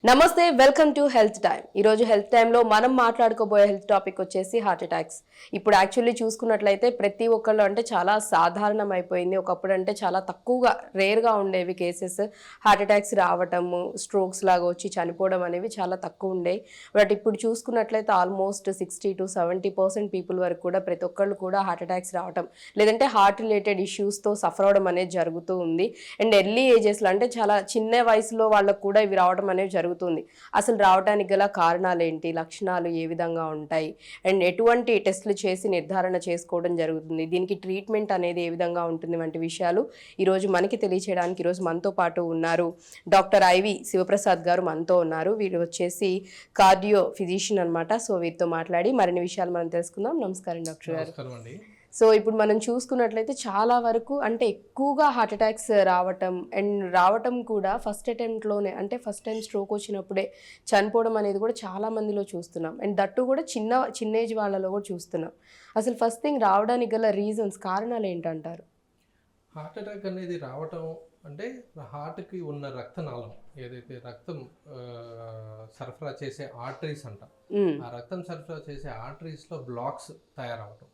నమస్తే, welcome to health time. ఈరోజు health టైంలో మనం మాట్లాడుకోబోయే హెల్త్ టాపిక్ వచ్చేసి హార్ట్ అటాక్స్. ఇప్పుడు యాక్చువల్లీ చూసుకున్నట్లయితే ప్రతి ఒక్కళ్ళు అంటే చాలా సాధారణం అయిపోయింది. ఒకప్పుడు అంటే చాలా తక్కువగా రేర్గా ఉండేవి కేసెస్. హార్ట్ అటాక్స్ రావటము, స్ట్రోక్స్ లాగా వచ్చి చనిపోవడం అనేవి చాలా తక్కువ ఉండేవి. బట్ ఇప్పుడు చూసుకున్నట్లయితే ఆల్మోస్ట్ 60 to 70% పీపుల్ వరకు కూడా ప్రతి ఒక్కళ్ళు కూడా హార్ట్ అటాక్స్ రావటం, లేదంటే హార్ట్ రిలేటెడ్ ఇష్యూస్తో సఫర్ అవడం అనేది జరుగుతూ ఉంది. అండ్ ఎర్లీ ఏజెస్లో అంటే చాలా చిన్న వయసులో వాళ్ళకు కూడా ఇవి రావడం అనేది జరుగుతుంది. అసలు రావడానికి గల కారణాలు ఏంటి, లక్షణాలు ఏ విధంగా ఉంటాయి, అండ్ ఎటువంటి టెస్టులు చేసి నిర్ధారణ చేసుకోవడం జరుగుతుంది, దీనికి ట్రీట్మెంట్ అనేది ఏ విధంగా ఉంటుంది వంటి విషయాలు ఈరోజు మనకి తెలియచేయడానికి ఈరోజు మనతో పాటు ఉన్నారు డాక్టర్ ఐవి శివప్రసాద్ గారు మనతో ఉన్నారు. వీరు వచ్చేసి కార్డియో ఫిజిషియన్ అనమాట. సో వీరితో మాట్లాడి మరిన్ని విషయాలు మనం తెలుసుకుందాం. నమస్కారం డాక్టర్ గారు. సో ఇప్పుడు మనం చూసుకున్నట్లయితే చాలా వరకు అంటే ఎక్కువగా హార్ట్ అటాక్స్ రావటం కూడా ఫస్ట్ అటెంప్ట్లోనే, అంటే ఫస్ట్ టైం స్ట్రోక్ వచ్చినప్పుడే చనిపోవడం అనేది కూడా చాలా మందిలో చూస్తున్నాం. అండ్ దట్టు కూడా చిన్న ఏజ్ వాళ్ళలో కూడా చూస్తున్నాం. అసలు ఫస్ట్ థింగ్ రావడానికి గల రీజన్స్, కారణాలు ఏంటంటారు? హార్ట్ అటాక్ అనేది రావటం అంటే హార్ట్కి ఉన్న రక్తనాళం, ఏదైతే రక్తం సరఫరా చేసే ఆర్టరీస్ అంటాం, ఆ రక్తం సరఫరా చేసే ఆర్టరీస్లో బ్లాక్స్ తయారవటం.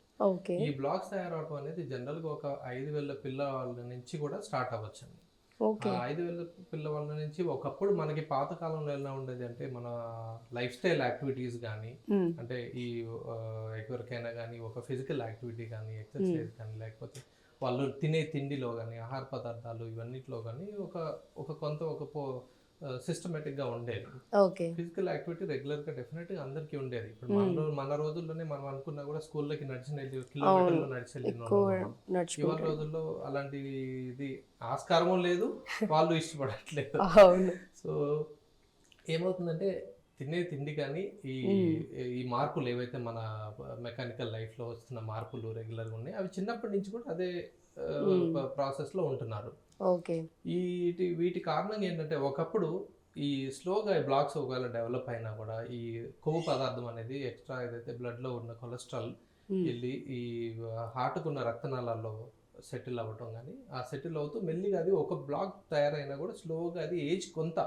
ఈ బ్లాక్స్ తయారవడం అనేది జనరల్గా ఒక 5,000 పిల్లవాళ్ళ నుంచి కూడా స్టార్ట్ అవ్వచ్చండి. 5,000 పిల్లవాళ్ళ నుంచి ఒకప్పుడు మనకి పాతకాలంలో ఎలా ఉండేది అంటే మన లైఫ్ స్టైల్ యాక్టివిటీస్ కానీ, అంటే ఈ ఎవరికైనా కానీ ఒక ఫిజికల్ యాక్టివిటీ కానీ, ఎక్సర్సైజ్ కానీ, లేకపోతే వాళ్ళు తినే తిండిలో కానీ, ఆహార పదార్థాలు ఇవన్నిట్లో కానీ ఒక సిస్టమేటిక్గా ఉండేది. ఫిజికల్ యాక్టివిటీ రెగ్యులర్గా డెఫినెట్గా అందరికీ ఉండేది. ఇప్పుడు మన రోజుల్లోనే మనం అనుకున్నా కూడా స్కూల్లోకి కిలోమీటర్లో నడిచి ఇవాళ రోజుల్లో అలాంటి ఇది ఆస్కారము లేదు, వాళ్ళు ఇష్టపడట్లేదు. సో ఏమవుతుందంటే తినే తిండి కానీ ఈ మార్పులు ఏవైతే మన మెకానికల్ లైఫ్లో వస్తున్న మార్పులు రెగ్యులర్గా ఉన్నాయి, అవి చిన్నప్పటి నుంచి కూడా అదే ప్రాసెస్లో ఉంటున్నారు. వీటి కారణంగా ఏంటంటే ఒకప్పుడు ఈ స్లోగా బ్లాక్స్ ఒకవేళ డెవలప్ అయినా కూడా ఈ కొవ్వు పదార్థం అనేది ఎక్స్ట్రా ఏదైతే బ్లడ్లో ఉన్న కొలెస్ట్రాల్ వెళ్ళి ఈ హార్ట్కున్న రక్తనాళాల్లో సెటిల్ అవ్వటం, కానీ ఆ సెటిల్ అవుతూ మెల్లిగా అది ఒక బ్లాక్ తయారైనా కూడా స్లోగా అది ఏజ్ కొంత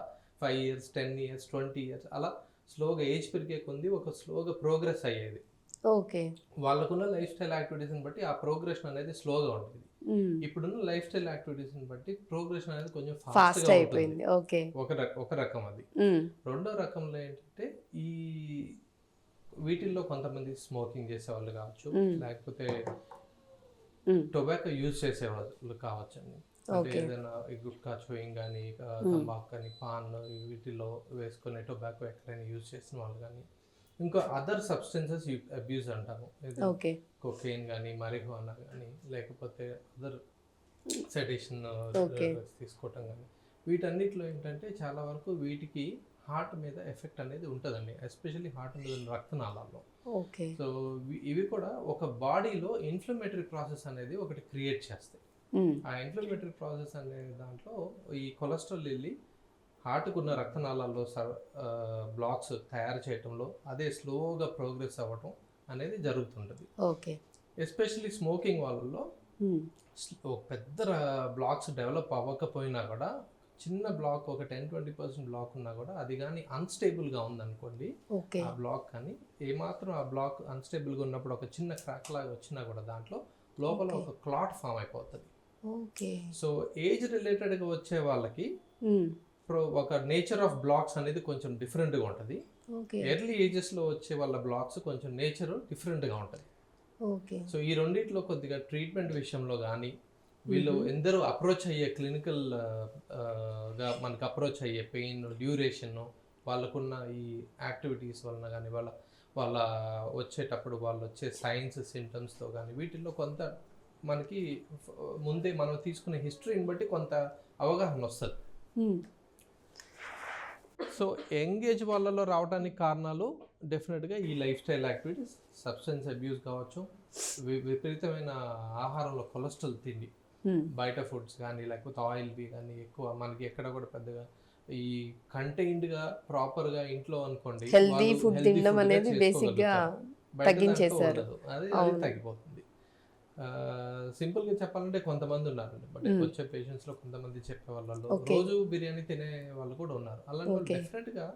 5 years 10 years 20 years అలా స్లోగా ఏజ్ పెరిగే కొంది ఒక స్లోగా ప్రోగ్రెస్ అయ్యేది. వాళ్ళకున్న లైఫ్ స్టైల్ యాక్టివిటీస్ని బట్టి ఆ ప్రోగ్రెషన్ అనేది స్లోగా ఉంటుంది. ఇప్పుడున్న లైఫ్ స్టైల్ యాక్టివిటీస్ని బట్టి ప్రోగ్రెషన్ అనేది కొంచెం ఫాస్ట్గా అయిపోయింది. ఒక రకం అది. రెండో రకంలో ఏంటంటే ఈ వీటిల్లో కొంతమంది స్మోకింగ్ చేసేవాళ్ళు కావచ్చు, లేకపోతే టొబాకో యూజ్ చేసేవాళ్ళు కావచ్చండి. అంటే ఏదైనా గుట్కా చూయింగ్ కానీ, తంబాకు కానీ, పాన్ వీటిలో వేసుకునే టొబాకో ఎక్కడైనా యూజ్ చేసిన వాళ్ళు కానీ, ఇంకా అదర్ సబ్స్టెన్సెస్ అబ్యూస్ అంటాము, కొకెయిన్ కానీ, marijuana కానీ, లేకపోతే అదర్ సెడేషన్ తీసుకోవటం కానీ, వీటన్నిటిలో ఏంటంటే చాలా వరకు వీటికి హార్ట్ మీద ఎఫెక్ట్ అనేది ఉంటుందండి, ఎస్పెషల్లీ హార్ట్ మీద రక్తనాళాల్లో. సో ఇవి కూడా ఒక బాడీలో ఇన్ఫ్లమేటరీ ప్రాసెస్ అనేది ఒకటి క్రియేట్ చేస్తాయి. ఆ ఇన్ఫ్లమేటరీ ప్రాసెస్ అనే దాంట్లో ఈ కొలెస్ట్రాల్ వెళ్ళి హార్ట్కున్న రక్తనాళాల్లో బ్లాక్స్ తయారు చేయటంలో అదే స్లోగా ప్రోగ్రెస్ అవ్వటం అనేది జరుగుతుంటుంది. ఎస్పెషల్లీ స్మోకింగ్ వాళ్ళలో పెద్ద బ్లాక్స్ డెవలప్ అవ్వకపోయినా కూడా చిన్న బ్లాక్ ఒక 10-20% బ్లాక్ ఉన్నా కూడా అది కానీ అన్స్టేబుల్గా ఉందనుకోండి, ఆ బ్లాక్ కానీ ఏమాత్రం ఆ బ్లాక్ అన్స్టేబుల్గా ఉన్నప్పుడు ఒక చిన్న క్రాక్ లాగా వచ్చినా కూడా దాంట్లో లోపల ఒక క్లాట్ ఫామ్ అయిపోతుంది. సో ఏజ్ రిలేటెడ్గా వచ్చే వాళ్ళకి ఒక నేచర్ ఆఫ్ బ్లాక్స్ అనేది కొంచెం డిఫరెంట్గా ఉంటుంది. ఎర్లీ ఏజెస్లో వచ్చే వాళ్ళ బ్లాక్స్ కొంచెం నేచర్ డిఫరెంట్గా ఉంటుంది. సో ఈ రెండిట్లో కొద్దిగా ట్రీట్మెంట్ విషయంలో కానీ, వీళ్ళు ఎందరూ అప్రోచ్ అయ్యే క్లినికల్గా మనకు అప్రోచ్ అయ్యే పెయిన్ డ్యూరేషన్, వాళ్ళకున్న ఈ యాక్టివిటీస్ వలన కానీ, వాళ్ళ వచ్చేటప్పుడు వాళ్ళు వచ్చే సైన్స్ సిమ్టమ్స్తో కానీ, వీటిల్లో కొంత మనకి ముందే మనం తీసుకునే హిస్టరీని బట్టి కొంత అవగాహన వస్తుంది. సో యంగ్ ఏజ్ వాళ్ళలో రావడానికి కారణాలు డెఫినెట్గా ఈ life style activities, substance abuse కావచ్చు, విపరీతమైన ఆహారంలో కొలెస్ట్రాల్ తిండి, బయట ఫుడ్స్ కానీ, లేకపోతే ఆయిల్వి కానీ ఎక్కువ మనకి ఎక్కడ కూడా పెద్దగా ఈ కంటైన్డ్గా ప్రాపర్గా ఇంట్లో అనుకోండి హెల్తీ ఫుడ్ తినడం అనేది బేసిక్గా తగ్గించేశారు, అది తగ్గిపోతుంది. సింపుల్ గా చెప్పాలంటే కొంతమంది ఉన్నారండి, బట్ వచ్చే పేషెంట్స్ లో కొంతమంది చెప్పే వాళ్ళు రోజు బిర్యానీ తినే వాళ్ళు కూడా ఉన్నారు. అలాంటి వాళ్ళు డెఫినెట్ గా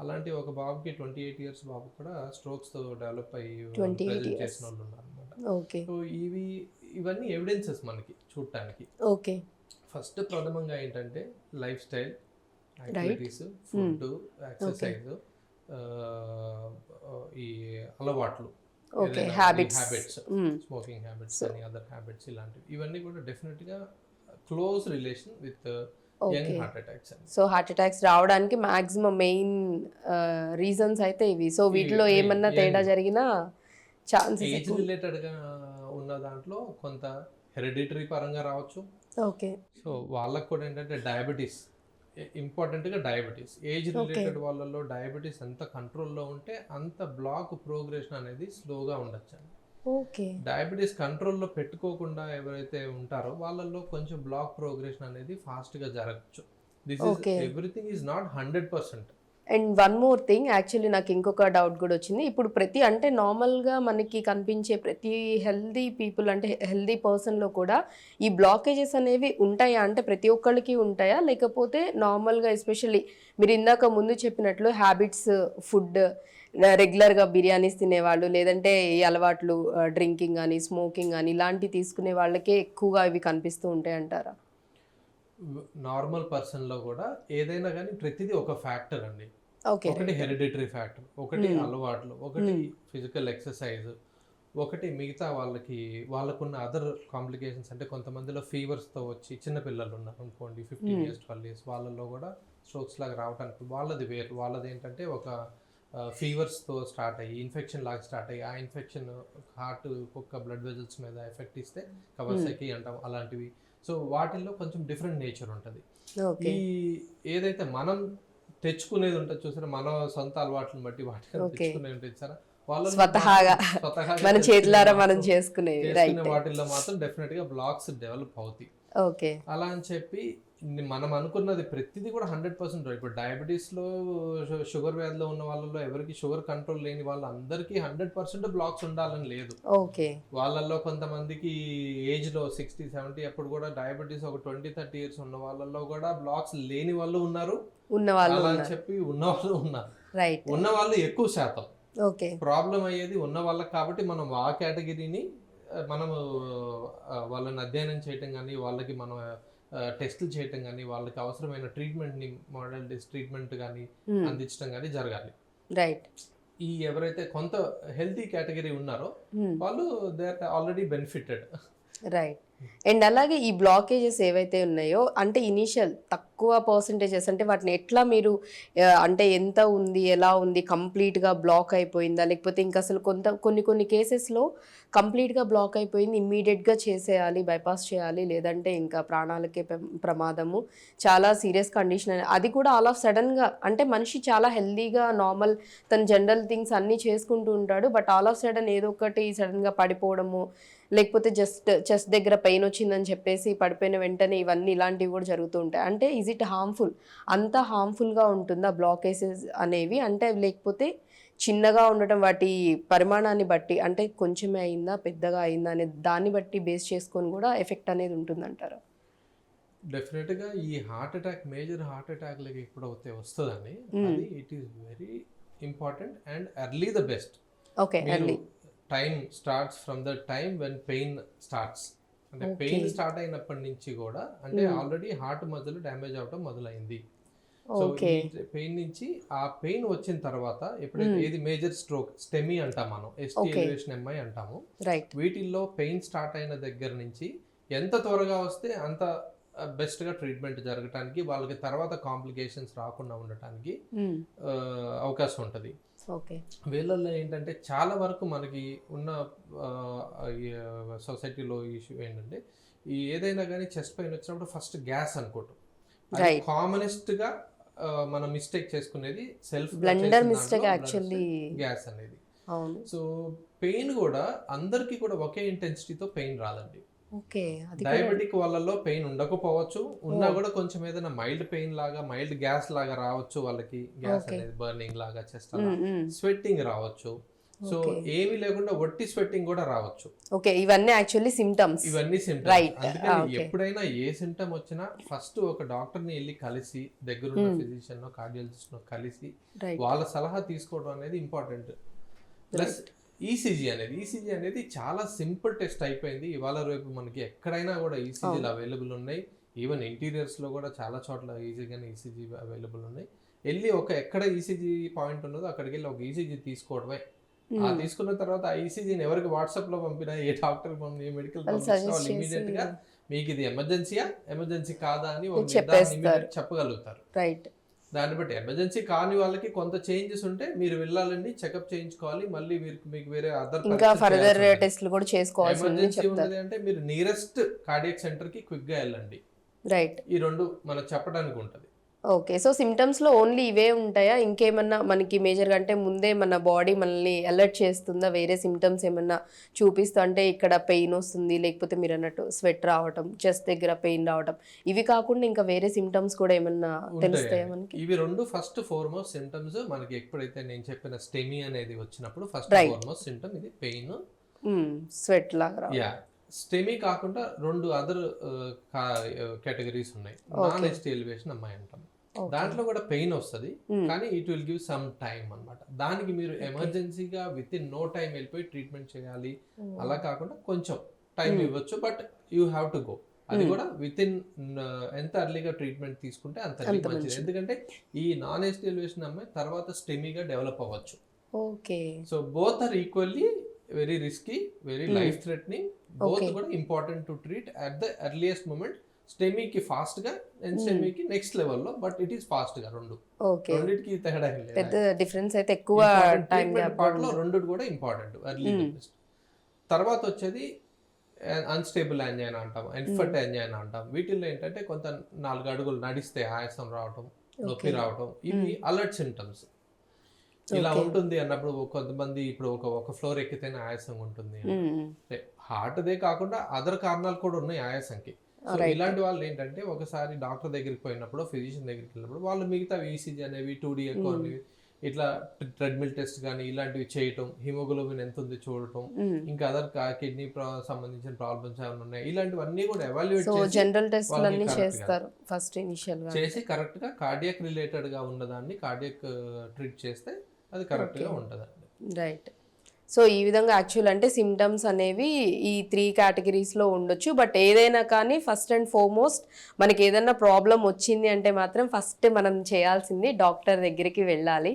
అలాంటి ఒక బాబుకి 28 ఇయర్స్ బాబు కూడా స్ట్రోక్స్ తో డెవలప్ అయ్యి ప్రెజెంట్ చేసిన వాళ్ళు ఉన్నారు అనమాట. సో ఇవన్నీ ఎవిడెన్సెస్ మనకి చూడటానికి. ఓకే, ఫస్ట్ ప్రథమంగా ఏంటంటే life style, activities, food, exercise, ఈ అలవాట్లు, హ్యాబిట్స్, స్మోకింగ్ హ్యాబిట్స్ అని అదర్ హ్యాబిట్స్, ఇలాంటివి ఇవన్నీ కూడా డెఫినెట్ గా close relation with young heart attacks. So heart attacks రావడానికి మాక్సిమం మెయిన్ రీజన్స్ అయితే ఇవి. సో వీటిలో ఏమన్నా తేడా జరిగినా ఛాన్సెస్ ఏజ్ రిలేటెడ్ గా ఉన్న దాంట్లో కొంత హెరిడిటరీ పరంగా రావచ్చు. ఓకే, సో వాళ్ళకు కూడా ఏంటంటే డయాబెటీస్ ఇంపార్టెంట్గా, డయాబెటీస్ ఏజ్ రిలేటెడ్ వాళ్ళలో డయాబెటీస్ ఎంత కంట్రోల్లో ఉంటే అంత బ్లాక్ ప్రోగ్రెషన్ అనేది స్లోగా ఉండొచ్చు అండి. ఓకే, డయాబెటీస్ కంట్రోల్లో పెట్టుకోకుండా ఎవరైతే ఉంటారో వాళ్ళల్లో కొంచెం బ్లాక్ ప్రోగ్రెషన్ అనేది ఫాస్ట్గా జరగచ్చు. This is everything is not 100%. And one more thing, actually నాకు ఇంకొక డౌట్ కూడా వచ్చింది. ఇప్పుడు ప్రతి అంటే నార్మల్గా మనకి కనిపించే ప్రతి హెల్దీ పీపుల్ అంటే హెల్దీ పర్సన్లో కూడా ఈ బ్లాకేజెస్ అనేవి ఉంటాయా? అంటే ప్రతి ఒక్కరికి ఉంటాయా, లేకపోతే నార్మల్గా ఎస్పెషల్లీ మీరు ఇందాక ముందు చెప్పినట్లు హ్యాబిట్స్, ఫుడ్, రెగ్యులర్గా బిర్యానీస్ తినేవాళ్ళు, లేదంటే ఈ అలవాట్లు డ్రింకింగ్ కానీ స్మోకింగ్ కానీ ఇలాంటివి తీసుకునే వాళ్ళకే ఎక్కువగా ఇవి కనిపిస్తూ ఉంటాయి అంటారా? నార్మల్ పర్సన్లో కూడా ఏదైనా కానీ ప్రతిదీ ఒక ఫ్యాక్టర్ అండి. ఒకటి హెరిడిటరీ ఫ్యాక్టర్, ఒకటి అలవాట్లు, ఒకటి ఫిజికల్ ఎక్సర్సైజ్, ఒకటి మిగతా వాళ్ళకున్న అదర్ కాంప్లికేషన్స్. అంటే కొంతమందిలో ఫీవర్స్తో వచ్చి చిన్నపిల్లలు ఉన్నారు అనుకోండి, 15 years 12 years, వాళ్ళల్లో కూడా స్ట్రోక్స్ లాగా రావడానికి వాళ్ళది వేరు. వాళ్ళది ఏంటంటే ఒక ఫీవర్స్తో స్టార్ట్ అయ్యి ఇన్ఫెక్షన్ లాగా స్టార్ట్ అయ్యి ఆ ఇన్ఫెక్షన్ హార్ట్ ఒక్క బ్లడ్ వెజల్స్ మీద ఎఫెక్ట్ ఇస్తే కవర్సెకి అంటాం, అలాంటివి. సో వాటిల్లో కొంచెం డిఫరెంట్ నేచర్ ఉంటుంది. ఈ ఏదైతే మనం తెచ్చుకునేది ఉంటుంది చూసారా, మన సొంత అలవాట్లను బట్టి వాటిని తెచ్చుకునేది ఉంటుంది సారా, వాళ్ళ స్వతహాగా మన చేతులారా మనం చేసుకునే వాటిల్లో మాత్రం డెఫినెట్ గా బ్లాక్స్ డెవలప్ అవుతాయి. ఓకే, అలా అని చెప్పి మనం అనుకున్నది ప్రతిదీ కూడా 100% ఇప్పుడు డయాబెటీస్లో, షుగర్ వ్యాధిలో ఉన్న వాళ్ళలో ఎవరికి షుగర్ కంట్రోల్ లేని వాళ్ళందరికీ 100% బ్లాక్స్ ఉండాలని లేదు. ఓకే, వాళ్ళల్లో కొంతమందికి ఏజ్లో 60-70 అప్పుడు కూడా డయాబెటీస్ ఒక 20-30 years ఉన్న వాళ్ళల్లో కూడా బ్లాక్స్ లేని వాళ్ళు ఉన్నారు, అలా అని చెప్పి ఉన్నవాళ్ళు ఉన్నారు. ఉన్న వాళ్ళు ఎక్కువ శాతం. ప్రాబ్లం అయ్యేది ఉన్న వాళ్ళకి, కాబట్టి మనం ఆ కేటగిరీని మనము వాళ్ళని అధ్యయనం చేయటం కానీ, వాళ్ళకి మనం టెస్టులు చేయటం కానీ, వాళ్ళకి అవసరమైన ట్రీట్మెంట్ని మోడలిటీస్ ట్రీట్మెంట్ కానీ అందించడం కానీ జరగాలి. ఈ ఎవరైతే కొంత హెల్తీ కేటగిరీ ఉన్నారో వాళ్ళు they are already benefited. Right. And అలాగే ఈ బ్లాకేజెస్ ఏవైతే ఉన్నాయో అంటే ఇనీషియల్ తక్కువ పర్సంటేజెస్ అంటే వాటిని ఎట్లా మీరు అంటే ఎంత ఉంది, ఎలా ఉంది, కంప్లీట్గా బ్లాక్ అయిపోయిందా, లేకపోతే ఇంకా అసలు కొన్ని కేసెస్లో కంప్లీట్గా బ్లాక్ అయిపోయింది, ఇమ్మీడియట్గా చేసేయాలి, బైపాస్ చేయాలి, లేదంటే ఇంకా ప్రాణాలకే ప్రమాదము, చాలా సీరియస్ కండిషన్, అది కూడా ఆల్ ఆఫ్ సడన్గా అంటే మనిషి చాలా హెల్దీగా నార్మల్ తన జనరల్ థింగ్స్ అన్నీ చేసుకుంటూ ఉంటాడు, బట్ ఆల్ ఆఫ్ సడన్ ఏదో ఒకటి సడన్గా పడిపోవడము, లేకపోతే చెస్ట్ దగ్గర పెయిన్ వచ్చిందని చెప్పేసి పడిపోయిన వెంటనే ఇవన్నీ ఇలాంటివి కూడా జరుగుతూ ఉంటాయి. అంటే ఈజ్ ఇట్ హార్మ్ఫుల్? అంత హార్మ్ఫుల్గా ఉంటుందా బ్లాకేజెస్ అనేవి? అంటే లేకపోతే చిన్నగా ఉండటం వాటి పరిమాణాన్ని బట్టి అంటే కొంచెమే అయిందా, పెద్దగా అయిందా అనే దాన్ని బట్టి బేస్ చేసుకొని కూడా ఎఫెక్ట్ అనేది ఉంటుందంటారా? డెఫినెట్గా ఈ హార్ట్ అటాక్, మేజర్ హార్ట్ అటాక్లకి ఎప్పుడైతే వస్తుందండి, అది it is very important and early the best. Okay, early time starts from the time when pain starts. అంటే పెయిన్ స్టార్ట్ అయినప్పటి నుంచి కూడా అంటే ఆల్రెడీ హార్ట్ మధ్యలో డ్యామేజ్ అవడం మొదలైంది. సో పెయిన్ నుంచి ఆ పెయిన్ వచ్చిన తర్వాత ఎప్పుడైతే ఏది మేజర్ స్ట్రోక్, స్టెమీ అంటాం మనం, ST ఎలివేషన్ MI అంటాము, వీటిల్లో పెయిన్ స్టార్ట్ అయిన దగ్గర నుంచి ఎంత త్వరగా వస్తే అంత బెస్ట్గా ట్రీట్మెంట్ జరగటానికి, వాళ్ళకి తర్వాత కాంప్లికేషన్స్ రాకుండా ఉండటానికి అవకాశం ఉంటుంది. వీళ్ళల్లో ఏంటంటే చాలా వరకు మనకి ఉన్న సొసైటీలో ఇష్యూ ఏంటంటే ఈ ఏదైనా కానీ చెస్ట్ పెయిన్ వచ్చినప్పుడు ఫస్ట్ గ్యాస్ అనుకోవటం, కామనెస్ట్ గా మనం మిస్టేక్ చేసుకునేది self blunder mistake actually gas అనేది. సో పెయిన్ కూడా అందరికీ కూడా ఒకే ఇంటెన్సిటీతో పెయిన్ రాదండి. డయాబెటిక్ వాళ్ళలో పెయిన్ ఉండకపోవచ్చు, ఉన్నా కూడా కొంచెం ఏదైనా మైల్డ్ పెయిన్ లాగా, మైల్డ్ గ్యాస్ లాగా రావచ్చు వాళ్ళకి, గ్యాస్ అనేది బర్నింగ్ లాగా, చెస్ట్ స్వెట్టింగ్ రావచ్చు. సో ఏమీ లేకుండా ఒట్టి స్వెట్టింగ్ కూడా రావచ్చు. ఓకే, ఇవన్నీ యాక్చువల్లీ సిమ్టమ్స్. ఇవన్నీ సిమ్టమ్స్. అందుకని ఎప్పుడైనా ఏ సిమ్టమ్ వచ్చినా ఫస్ట్ ఒక డాక్టర్ ని వెళ్ళి కలిసి, దగ్గరున్న ఫిజిషియన్ కార్డియాలజిస్ట్ కలిసి వాళ్ళ సలహా తీసుకోవడం అనేది ఇంపార్టెంట్. ప్లస్ ఈసీజీ అనేది చాలా సింపుల్ టెస్ట్ అయిపోయింది. ఇవాళ రేపు మనకి ఎక్కడైనా కూడా ఈసీజీలు అవైలబుల్ ఉన్నాయి. ఈవెన్ ఇంటీరియర్స్ లో కూడా చాలా చోట్ల ఈజీగానే ఈసీజీ అవైలబుల్ ఉన్నాయి. వెళ్ళి ఎక్కడ ఈసీజీ పాయింట్ ఉన్నదో అక్కడికి వెళ్ళి ఒక ఈసీజీ తీసుకోవడమే. ఆ తీసుకున్న తర్వాత ఆ ఈసీజీని ఎవరికి వాట్సాప్ లో పంపినా, ఏ డాక్టర్ ఏ మెడికల్ పంపించినా ఇమీడియట్ గా మీకు ఇది ఎమర్జెన్సీ కాదా అని చెప్పగలుగుతారు. దాన్ని బట్టి ఎమర్జెన్సీ కాని వాళ్ళకి కొంత చేంజెస్ ఉంటే మీరు వెళ్ళాలండి, చెకప్ చేయించుకోవాలి, మళ్ళీ మీకు వేరే ఫర్దర్ టెస్ట్లు కూడా చేసుకోవాలి. ఎమర్జెన్సీ ఉన్నది అంటే మీరు నియరెస్ట్ కార్డియాక్ సెంటర్ కి క్విక్ గా వెళ్ళండి. ఈ రెండు మనకు చెప్పడానికి ఉంటది. ఓకే, సో సిమ్టమ్స్ లో ఓన్లీ ఇవే ఉంటాయా? ఇంకేమన్నా మనకి మేజర్గా అంటే ముందే మన బాడీ మనల్ని అలర్ట్ చేస్తుందా? వేరే సిమ్టమ్స్ ఏమన్నా చూపిస్తా అంటే ఇక్కడ పెయిన్ వస్తుంది, లేకపోతే మీరు అన్నట్టు స్వెట్ రావటం, చెస్ట్ దగ్గర పెయిన్ రావటం, ఇవి కాకుండా ఇంకా వేరే సిమ్టమ్స్ కూడా ఏమన్నా తెలుస్తాయా మనకి? ఇవి రెండు ఫస్ట్ ఫార్మోస్ట్ సిమ్టమ్స్ మనకి. ఎప్పుడైతే నేను చెప్పిన స్టెమీ అనేది వచ్చినప్పుడు ఫస్ట్ ఫార్మోస్ట్ సిమ్టమ్ ఇది పెయిన్, స్వెట్ లాగా. స్టెమీ కాకుండా రెండు అదర్ కేటగిరీస్ ఉన్నాయి. నాన్ ఎస్టీ ఎలివేషన్ అమ్మాయి అంటాం. దాంట్లో కూడా పెయిన్ వస్తుంది, కానీ it will give some time అన్నమాట. దానికి మీరు ఎమర్జెన్సీగా విత్ ఇన్ నో టైం వెళ్ళిపోయి ట్రీట్మెంట్ చేయాలి అలా కాకుండా కొంచెం టైం ఇవ్వచ్చు, but you have to go. అది కూడా విత్ ఇన్ ఎంత అర్లీగా ట్రీట్మెంట్ తీసుకుంటే అంత మంచిది. ఎందుకంటే ఈ నాన్ ఎస్టీ ఎలివేషన్ అమ్మాయి తర్వాత స్టెమీగా డెవలప్ అవ్వచ్చు. So both are equally very risky, very life threatening, both కూడా important to treat at the earliest moment. స్టెమీకి ఫాస్ట్ గా, స్టెమీకి నెక్స్ట్ లెవెల్ లో, బట్ ఇట్ ఈస్ ఫాస్ట్ గా. రెండింటికి తేడా లేదు, పెద్ద డిఫరెన్స్ అయితే ఎక్కువ టైం పార్ట్ లో రెండు కూడా ఇంపార్టెంట్. ఎర్లీ తర్వాత వచ్చేది అన్స్టేబుల్ యాంజైనా అంటాం, ఎన్ఫర్ట్ యాంజైనా అంటాం. వీటిల్లో ఏంటంటే కొంత 4 అడుగులు నడిస్తే ఆయాసం రావటం, నొప్పి రావటం, ఇవి అలర్ట్ సిమ్టమ్స్. ఇలా ఉంటుంది అన్నప్పుడు కొంతమంది ఇప్పుడు ఒక ఫ్లోర్ ఎక్కితేనే ఆయాసం ఉంటుంది. హార్ట్దే కాకుండా అదర్ కారణాలు కూడా ఉన్నాయి ఆయాసంకి. సో ఇలాంటి వాళ్ళు ఏంటంటే ఒకసారి డాక్టర్ దగ్గరికి పోయినప్పుడు, ఫిజిషియన్ దగ్గరికి వెళ్ళినప్పుడు వాళ్ళు మిగతా ఈసీజీ అనేవి, 2D ఎక్కువ అనేవి, ఇట్లా ట్రెడ్మిల్ టెస్ట్ కానీ ఇలాంటివి చేయటం, హిమోగ్లోబిన్ ఎంత ఉంది చూడటం, ఇంకా అదర్ కిడ్నీ సంబంధించిన ప్రాబ్లమ్స్ ఏమైనా ఉన్నాయి, ఇలాంటివన్నీ కూడా ఎవాల్యుయేట్ చేసి కరెక్ట్ గా కార్డియాక్ రిలేటెడ్ గా ఉన్నదాన్ని కార్డియాక్ ట్రీట్ చేస్తే అది కరెక్ట్ గా ఉంటదండి. రైట్. సో ఈ విధంగా యాక్చువల్ అంటే సిమ్టమ్స్ అనేవి ఈ 3 కేటగిరీస్లో ఉండొచ్చు. బట్ ఏదైనా కానీ ఫస్ట్ అండ్ ఫార్మోస్ట్ మనకి ఏదైనా ప్రాబ్లం వచ్చింది అంటే మాత్రం ఫస్ట్ మనం చేయాల్సింది డాక్టర్ దగ్గరికి వెళ్ళాలి,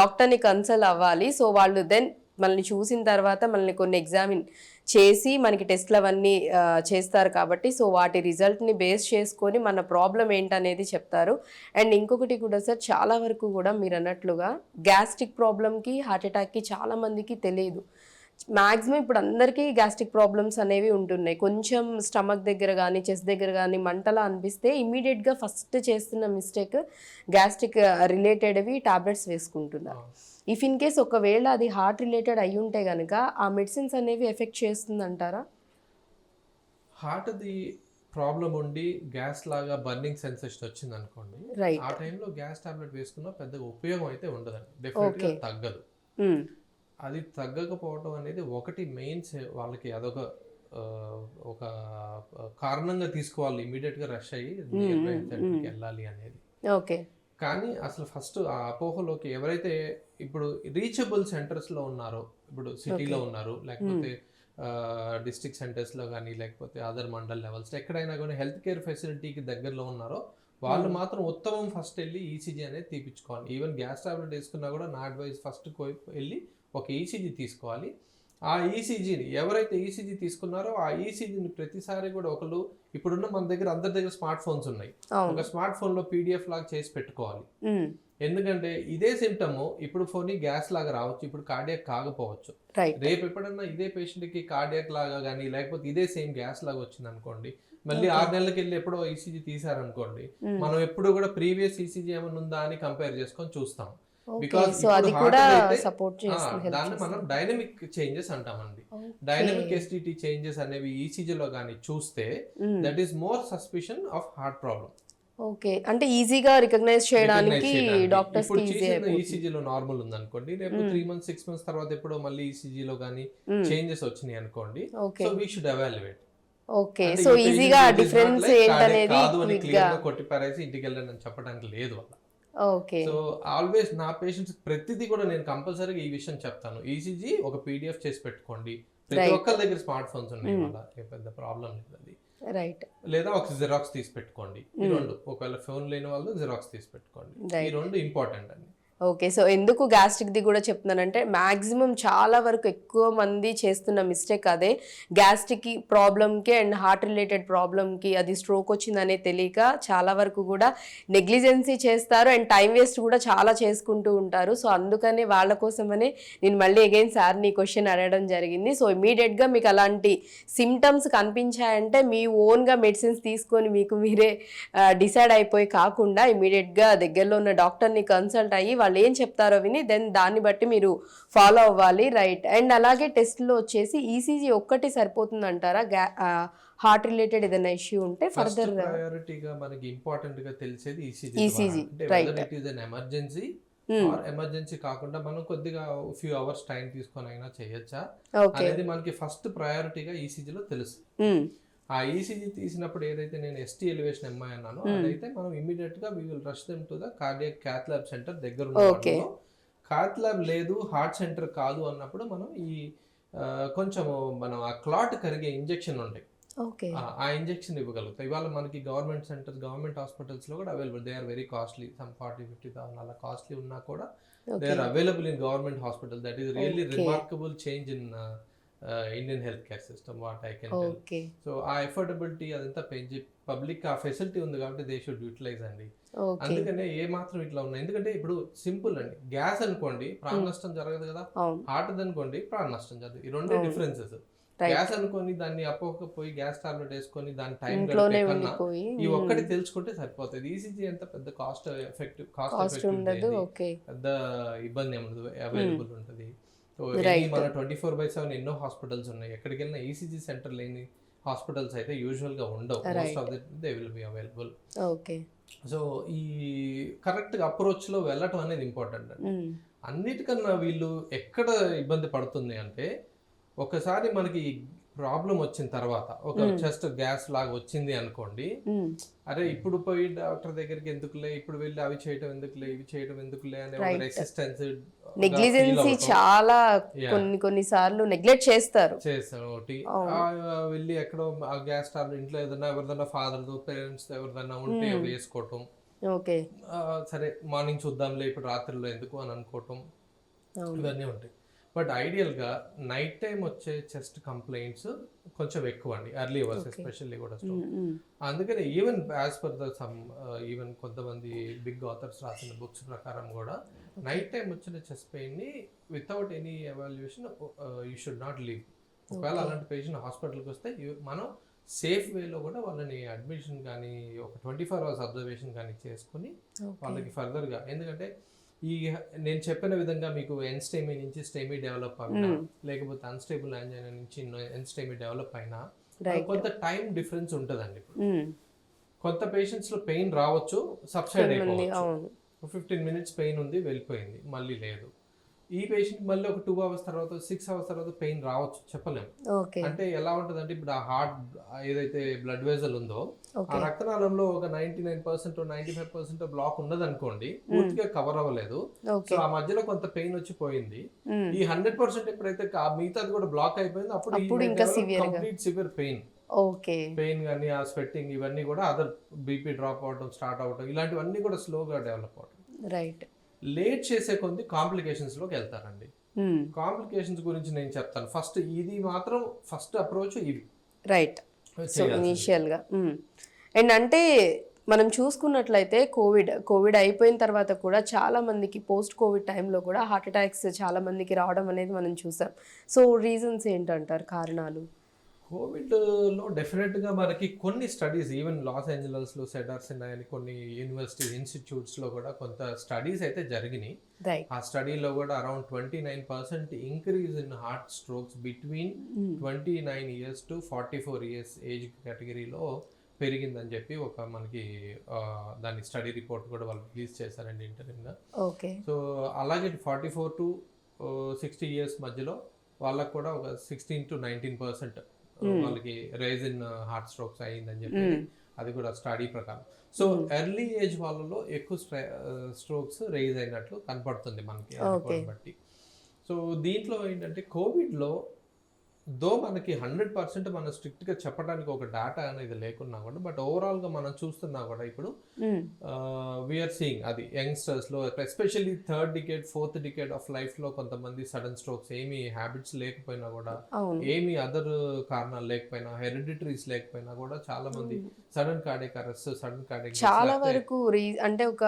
డాక్టర్ని కన్సల్ట్ అవ్వాలి. సో వాళ్ళు దెన్ మనల్ని చూసిన తర్వాత మనల్ని కొన్ని ఎగ్జామిన్ చేసి మనకి టెస్ట్లు అవన్నీ చేస్తారు కాబట్టి, సో వాటి రిజల్ట్ని బేస్ చేసుకొని మన ప్రాబ్లం ఏంటనేది చెప్తారు. అండ్ ఇంకొకటి కూడా సార్, చాలా వరకు కూడా మీరు అన్నట్లుగా గ్యాస్ట్రిక్ ప్రాబ్లంకి, హార్ట్ అటాక్కి చాలా మందికి తెలియదు. మ్యాక్సిమం ఇప్పుడు అందరికీ గ్యాస్ట్రిక్ ప్రాబ్లమ్స్ అనేవి ఉంటున్నాయి. కొంచెం స్టమక్ దగ్గర కానీ చెస్ట్ దగ్గర కానీ మంటలా అనిపిస్తే ఇమీడియట్గా ఫస్ట్ చేస్తున్న మిస్టేక్ గ్యాస్ట్రిక్ రిలేటెడ్వి టాబ్లెట్స్ వేసుకుంటున్నారు. ఇఫ్ ఇన్ కేస్ ఒకవేళ అది హార్ట్ రిలేటెడ్ అయి ఉంటే కనుక ఆ మెడిసిన్స్ అనేవి ఎఫెక్ట్ చేస్తుంది అంటారా? హార్ట్ది ప్రాబ్లం ఉండి గ్యాస్ లాగా బర్నింగ్ సెన్సేషన్ వచ్చింది అనుకోండి, ఆ టైంలో గ్యాస్ టాబ్లెట్ వేసుకున్నా పెద్దగా ఉపయోగం అయితే ఉండదండి, డెఫినెట్గా తగ్గదు. అది తగ్గకపోవడం అనేది ఒకటి మెయిన్ వాళ్ళకి అదొక ఒక కారణంగా తీసుకోవాలి, ఇమీడియట్ గా రష్ అయ్యి వెళ్ళాలి అనేది. ఓకే. కానీ అసలు ఫస్ట్ ఆ అపోహలోకి ఎవరైతే ఇప్పుడు రీచబుల్ సెంటర్స్ లో ఉన్నారో, ఇప్పుడు సిటీలో ఉన్నారు, లేకపోతే డిస్ట్రిక్ట్ సెంటర్స్ లో కానీ, లేకపోతే అదర్ మండల్ లెవెల్స్ ఎక్కడైనా కానీ హెల్త్ కేర్ ఫెసిలిటీకి దగ్గరలో ఉన్నారో వాళ్ళు మాత్రం ఉత్తమం ఫస్ట్ వెళ్ళి ఈసీజీ అనేది తీపించుకోవాలి. ఈవెన్ గ్యాస్ టాబ్లెట్ వేసుకున్నా కూడా నా అడ్వైస్ ఫస్ట్ వెళ్ళి ఒక ఈసీజీ తీసుకోవాలి. ఆ ఈసీజీని ఎవరైతే ఈసీజీ తీసుకున్నారో ఆ ఈసీజీని ప్రతిసారి కూడా ఒకళ్ళు, ఇప్పుడున్న మన దగ్గర అందరి దగ్గర స్మార్ట్ ఫోన్స్ ఉన్నాయి, ఒక స్మార్ట్ ఫోన్ లో పీడిఎఫ్ లాగా చేసి పెట్టుకోవాలి. ఎందుకంటే ఇదే సిమ్టమ్ ఇప్పుడు ఫోన్ గ్యాస్ లాగా రావచ్చు, ఇప్పుడు కార్డియాక్ కాకపోవచ్చు. రేపు ఎప్పుడన్నా ఇదే పేషెంట్ కి కార్డియాక్ లాగా కానీ లేకపోతే ఇదే సేమ్ గ్యాస్ లాగా వచ్చింది అనుకోండి, మళ్ళీ 6 నెలలకి వెళ్ళి ఎప్పుడో ఈసీజీ తీసారనుకోండి, మనం ఎప్పుడు కూడా ప్రీవియస్ ఈసీజీ ఏమైనా ఉందా అని కంపేర్ చేసుకొని చూస్తాం. బికాస్ దాన్ని మనం డైనమిక్ చేంజెస్ అంటామండి. డైనమిక్ ఎస్టిటి చేంజెస్ అనేవి ఈసీజీలో కానీ చూస్తే that is more suspicion of heart problem. Okay. అంటే ఈజీగా రికగ్నైజ్ చేయడానికి డాక్టర్స్ ఇప్పుడు కి ఈజీ చేసిన అయిపోతుంది. ఈసీజీలో నార్మల్ ఉందనుకోండి, రేపు 3 మంత్స్ 6 మంత్స్ తర్వాత ఎప్పుడో మళ్ళీ ఈసీజీలో కానీ చేంజెస్ వచ్చినాయి అనుకోండి, okay. So we should evaluate. Okay. అంటే సో ఈ patient ఈజీగా it is not difference like ఏంటనేది కాదు అని క్విక్‌గా. క్లియర్ గా కొట్టి పారేసి ఇంటికి వెళ్ళండి అని చెప్పడానికి లేదు వల్ల. ఓకే. సో ఆల్వేస్ నా పేషెంట్స్ ప్రతిదీ కూడా నేను కంపల్సరీగా ఈ విషయం చెప్తాను. ఈసీజీ ఒక పీడిఎఫ్ చేసి పెట్టుకోండి. ప్రతి ఒక్కరి దగ్గర స్మార్ట్ ఫోన్స్ ఉన్నాయి వల్ల పెద్ద ప్రాబ్లం లేదు అది. రైట్. లేదా ఒక జిరాక్స్ తీసి పెట్టుకోండి. ఈ రెండు, ఒకవేళ ఫోన్ లేని వాళ్ళు జిరాక్స్ తీసి పెట్టుకోండి. ఈ రెండు ఇంపార్టెంట్ అండి. ఓకే. సో ఎందుకు గ్యాస్ట్రిక్ది కూడా చెప్తున్నానంటే మ్యాక్సిమం చాలా వరకు ఎక్కువ మంది చేస్తున్న మిస్టేక్ అదే. గ్యాస్ట్రిక్ ప్రాబ్లమ్కి అండ్ హార్ట్ రిలేటెడ్ ప్రాబ్లమ్కి అది స్ట్రోక్ వచ్చిందనే తెలియక చాలా వరకు కూడా నెగ్లిజెన్సీ చేస్తారు అండ్ టైం వేస్ట్ కూడా చాలా చేసుకుంటూ ఉంటారు. సో అందుకనే వాళ్ళ కోసమనే నేను మళ్ళీ అగైన్ సార్ని క్వశ్చన్ అడగడం జరిగింది. సో ఇమీడియట్గా మీకు అలాంటి సిమ్టమ్స్ కనిపించాయంటే మీ ఓన్గా మెడిసిన్స్ తీసుకొని మీకు మీరే డిసైడ్ అయిపోయి కాకుండా ఇమీడియట్గా దగ్గరలో ఉన్న డాక్టర్ని కన్సల్ట్ అయ్యి వాళ్ళు ఏం చెప్తారో విని దెన్ దాన్ని బట్టి మీరు ఫాలో అవ్వాలి. రైట్. అండ్ అలాగే టెస్ట్లో వచ్చేసి ఈసీజీ ఒక్కటి సరిపోతుంది అంటారా? హార్ట్ రిలేటెడ్ ఏదైనా ఇష్యూ ఉంటే ఫర్దర్ ప్రయారిటీగా మనకి ఇంపార్టెంట్ గా తెలిసేది ఈసీజీ. అంటే whether it is an emergency or emergency కాకుండా మనం కొద్దిగా ఫ్యూ అవర్స్ టైం తీసుకొని అయినా చేయొచ్చా అనేది మనకి ఫస్ట్ ప్రయారిటీగా ఈసీజీలో తెలుసు. ఆ ఈసీజీ తీసినప్పుడు ఏదైతే నేను ఎస్టీ ఎలివేషన్ ఎంఐ అన్నానో అదైతే మనం ఇమీడియట్ గా we will rush them to the cardiac cath lab centre దగ్గర ఉన్న. క్యాత్ ల్యాబ్ లేదు, హార్ట్ సెంటర్ కాదు అన్నప్పుడు మనం ఈ కొంచెం మనం ఆ క్లాట్ కరిగే ఇంజెక్షన్ ఉంటాయి, ఆ ఇంజెక్షన్ ఇవ్వగలుగుతాం. ఇవాళ మనకి గవర్నమెంట్ సెంటర్స్, గవర్నమెంట్ హాస్పిటల్స్ లో కూడా available. They are very costly, some 40,000-50,000 అలా కాస్ట్లీ ఉన్నా కూడా they are available in government hospital. That is really remarkable change in Indian health care system, what I can tell. So ఆ affordability అదంతా పెంచి public ఆ facility ఉంది కాబట్టి they should utilise అండి. అందుకనే ఏ మాత్రం ఇట్లా ఉన్నాయి. ఎందుకంటే ఇప్పుడు సింపుల్ అండి, గ్యాస్ అనుకోండి ప్రాణ నష్టం జరగదు కదా, హార్ట్ అనుకోండి ప్రాణ నష్టం జరగదు. ఈ రెండే డిఫరెన్సెస్. గ్యాస్ అనుకోని దాన్ని అపోకపోయి గ్యాస్ టాబ్లెట్ వేసుకొని దాని టైం గడిపే కన్నా ఈ ఒక్కటి తెలుసుకుంటే సరిపోతుంది. ఈసీజీ ఎంత పెద్ద కాస్ట్ ఎఫెక్టివ్ పెద్ద ఇబ్బంది ఏమి ఉండదు, అవైలబుల్ ఉంటుంది. సో మన 24/7 ఎన్నో హాస్పిటల్స్ ఉన్నాయి. ఎక్కడికి వెళ్ళినా ఈసీజీ సెంటర్ లేని హాస్పిటల్స్ అయితే యూజువల్ గా ఉండవు. Most of they will be available. So ఈ కరెక్ట్ అప్రోచ్ లో వెళ్ళటం అనేది ఇంపార్టెంట్ అండి. అన్నిటికన్నా వీళ్ళు ఎక్కడ ఇబ్బంది పడుతుంది అంటే, ఒకసారి మనకి ప్రాబ్లం వచ్చిన తర్వాత ఒక చెస్ట్ గ్యాస్ లాగా వచ్చింది అనుకోండి, అరే ఇప్పుడు పోయి డాక్టర్ దగ్గరికి ఎందుకులే, ఇప్పుడు వెళ్ళి అవి చేయటం ఎందుకులే, ఇవి చేయటం ఎందుకులే అనే ఒక రెసిస్టెన్స్, నెగ్లిజెన్సీ చాలా కొన్నిసార్లు నెగ్లెక్ట్ చేస్తారు. ఒకటి వెళ్ళి ఎక్కడో ఆ గ్యాస్ టాబ్లెట్ ఇంట్లో ఏదైనా ఎవరిదైనా ఫాదర్ పేరెంట్స్ ఎవరిదైనా ఉంటే వేసుకోవటం, సరే మార్నింగ్ చూద్దాంలే ఇప్పుడు రాత్రిలో ఎందుకు అని అనుకోవటం, ఇవన్నీ ఉంటాయి. బట్ ఐడియల్గా నైట్ టైం వచ్చే చెస్ట్ కంప్లైంట్స్ కొంచెం ఎక్కువ అండి, ఎర్లీ అవర్స్ ఎస్పెషల్లీ కూడా. అందుకని even as per the sum even కొంతమంది బిగ్ ఆథర్స్ రాసిన బుక్స్ ప్రకారం కూడా నైట్ టైం వచ్చిన చెస్ట్ పెయిన్ ని without any evaluation you should not leave. ఒకవేళ అలాంటి పేషెంట్ హాస్పిటల్కి వస్తే మనం సేఫ్ వేలో కూడా వాళ్ళని అడ్మిషన్ కానీ ఒక 24 hours అబ్జర్వేషన్ కానీ చేసుకుని వాళ్ళకి ఫర్దర్గా, ఎందుకంటే ఈ నేను చెప్పిన విధంగా మీకు ఎన్స్టేమీ నుంచి స్టేమీ డెవలప్ అయినా, లేకపోతే అన్స్టేబుల్ యాంజైనా నుంచి ఎన్స్టేమీ డెవలప్ అయినా కొంత టైం డిఫరెన్స్ ఉంటుందండి. కొంత పేషెంట్స్ లో పెయిన్ రావచ్చు, సబ్సైడ్ అయిపోవచ్చు, 15 minutes పెయిన్ ఉంది వెళ్ళిపోయింది మళ్ళీ లేదు. ఈ పేషెంట్ మళ్ళీ ఒక 2 hours తర్వాత 6 hours తర్వాత పెయిన్ రావచ్చు, చెప్పలేము. అంటే ఎలా ఉంటుంది అంటే, ఇప్పుడు ఆ హార్ట్ ఏదైతే బ్లడ్ వెజల్ ఉందో ఆ రక్తనాళంలో ఒక 99% 95% బ్లాక్ ఉన్నది అనుకోండి, పూర్తిగా కవర్ అవ్వలేదు. సో ఆ మధ్యలో కొంత పెయిన్ వచ్చి పోయింది. ఈ 100% ఎప్పుడైతే మిగతాది కూడా బ్లాక్ అయిపోయింది, అప్పుడు కంప్లీట్ సివియర్ పెయిన్ కానీ ఆ స్వెట్టింగ్ ఇవన్నీ కూడా, అదర్ బీపీ డ్రాప్ అవడం స్టార్ట్ అవడం, ఇలాంటివన్నీ కూడా స్లోగా డెవలప్ అవడం. లేట్ చేసే కొద్ది కాంప్లికేషన్స్ లోకి వెళ్తారండి. కాంప్లికేషన్స్ గురించి నేను చెప్తాను. ఫస్ట్ ఇది మాత్రం ఫస్ట్ అప్రోచ్ ఇవి, రైట్? సో ఇనిషియల్ గా అండ్ అంటే మనం చూసుకున్నట్లయితే కోవిడ్ అయిపోయిన తర్వాత కూడా చాలా మందికి పోస్ట్ కోవిడ్ టైంలో కూడా హార్ట్ అటాక్స్ చాలా మందికి రావడం అనేది మనం చూసాం. సో రీజన్స్ ఏంటంటారు, కారణాలు? కోవిడ్లో డెఫినెట్గా మనకి కొన్ని స్టడీస్, ఈవెన్ లాస్ ఏంజలస్లో సెడార్స్ అని కొన్ని యూనివర్సిటీ ఇన్స్టిట్యూట్స్లో కూడా కొంత స్టడీస్ అయితే జరిగినాయి. ఆ స్టడీలో కూడా around 29% increase in heart strokes between 29 years to 44 years age కేటగిరీలో పెరిగిందని చెప్పి ఒక మనకి దాని స్టడీ రిపోర్ట్ కూడా వాళ్ళు రిలీజ్ చేశారండి ఇంటర్వ్యూగా. ఓకే. సో అలాగే 44 to 60 ఇయర్స్ మధ్యలో వాళ్ళకు కూడా ఒక 16 to 19% వాళ్ళకి రైజ్ ఇన్ హార్ట్ స్ట్రోక్స్ అయ్యిందని చెప్పి అది కూడా స్టడీ ప్రకారం. సో ఎర్లీ ఏజ్ వాళ్ళలో ఎక్కువ స్ట్రోక్స్ రైజ్ అయినట్లు కనపడుతుంది మనకి రిపోర్ట్ బట్టి. సో దీంట్లో ఏంటంటే కోవిడ్లో మనకి 100% మనం స్ట్రిక్ట్గా చెప్పడానికి ఒక డేటా అనేది లేకున్నా కూడా, బట్ ఓవరాల్గా మనం చూస్తున్నా కూడా ఇప్పుడు వీఆర్ సీయింగ్ అది యంగ్స్టర్స్లో especially 3rd decade 4th decade of లైఫ్లో కొంతమంది సడన్ స్ట్రోక్స్ ఏమి హ్యాబిట్స్ లేకపోయినా కూడా, ఏమి అదర్ కారణాలు లేకపోయినా, హెరిడిటరీస్ లేకపోయినా కూడా చాలా మంది sudden cardiac arrest, sudden cardiac చాలా వరకు అంటే ఒక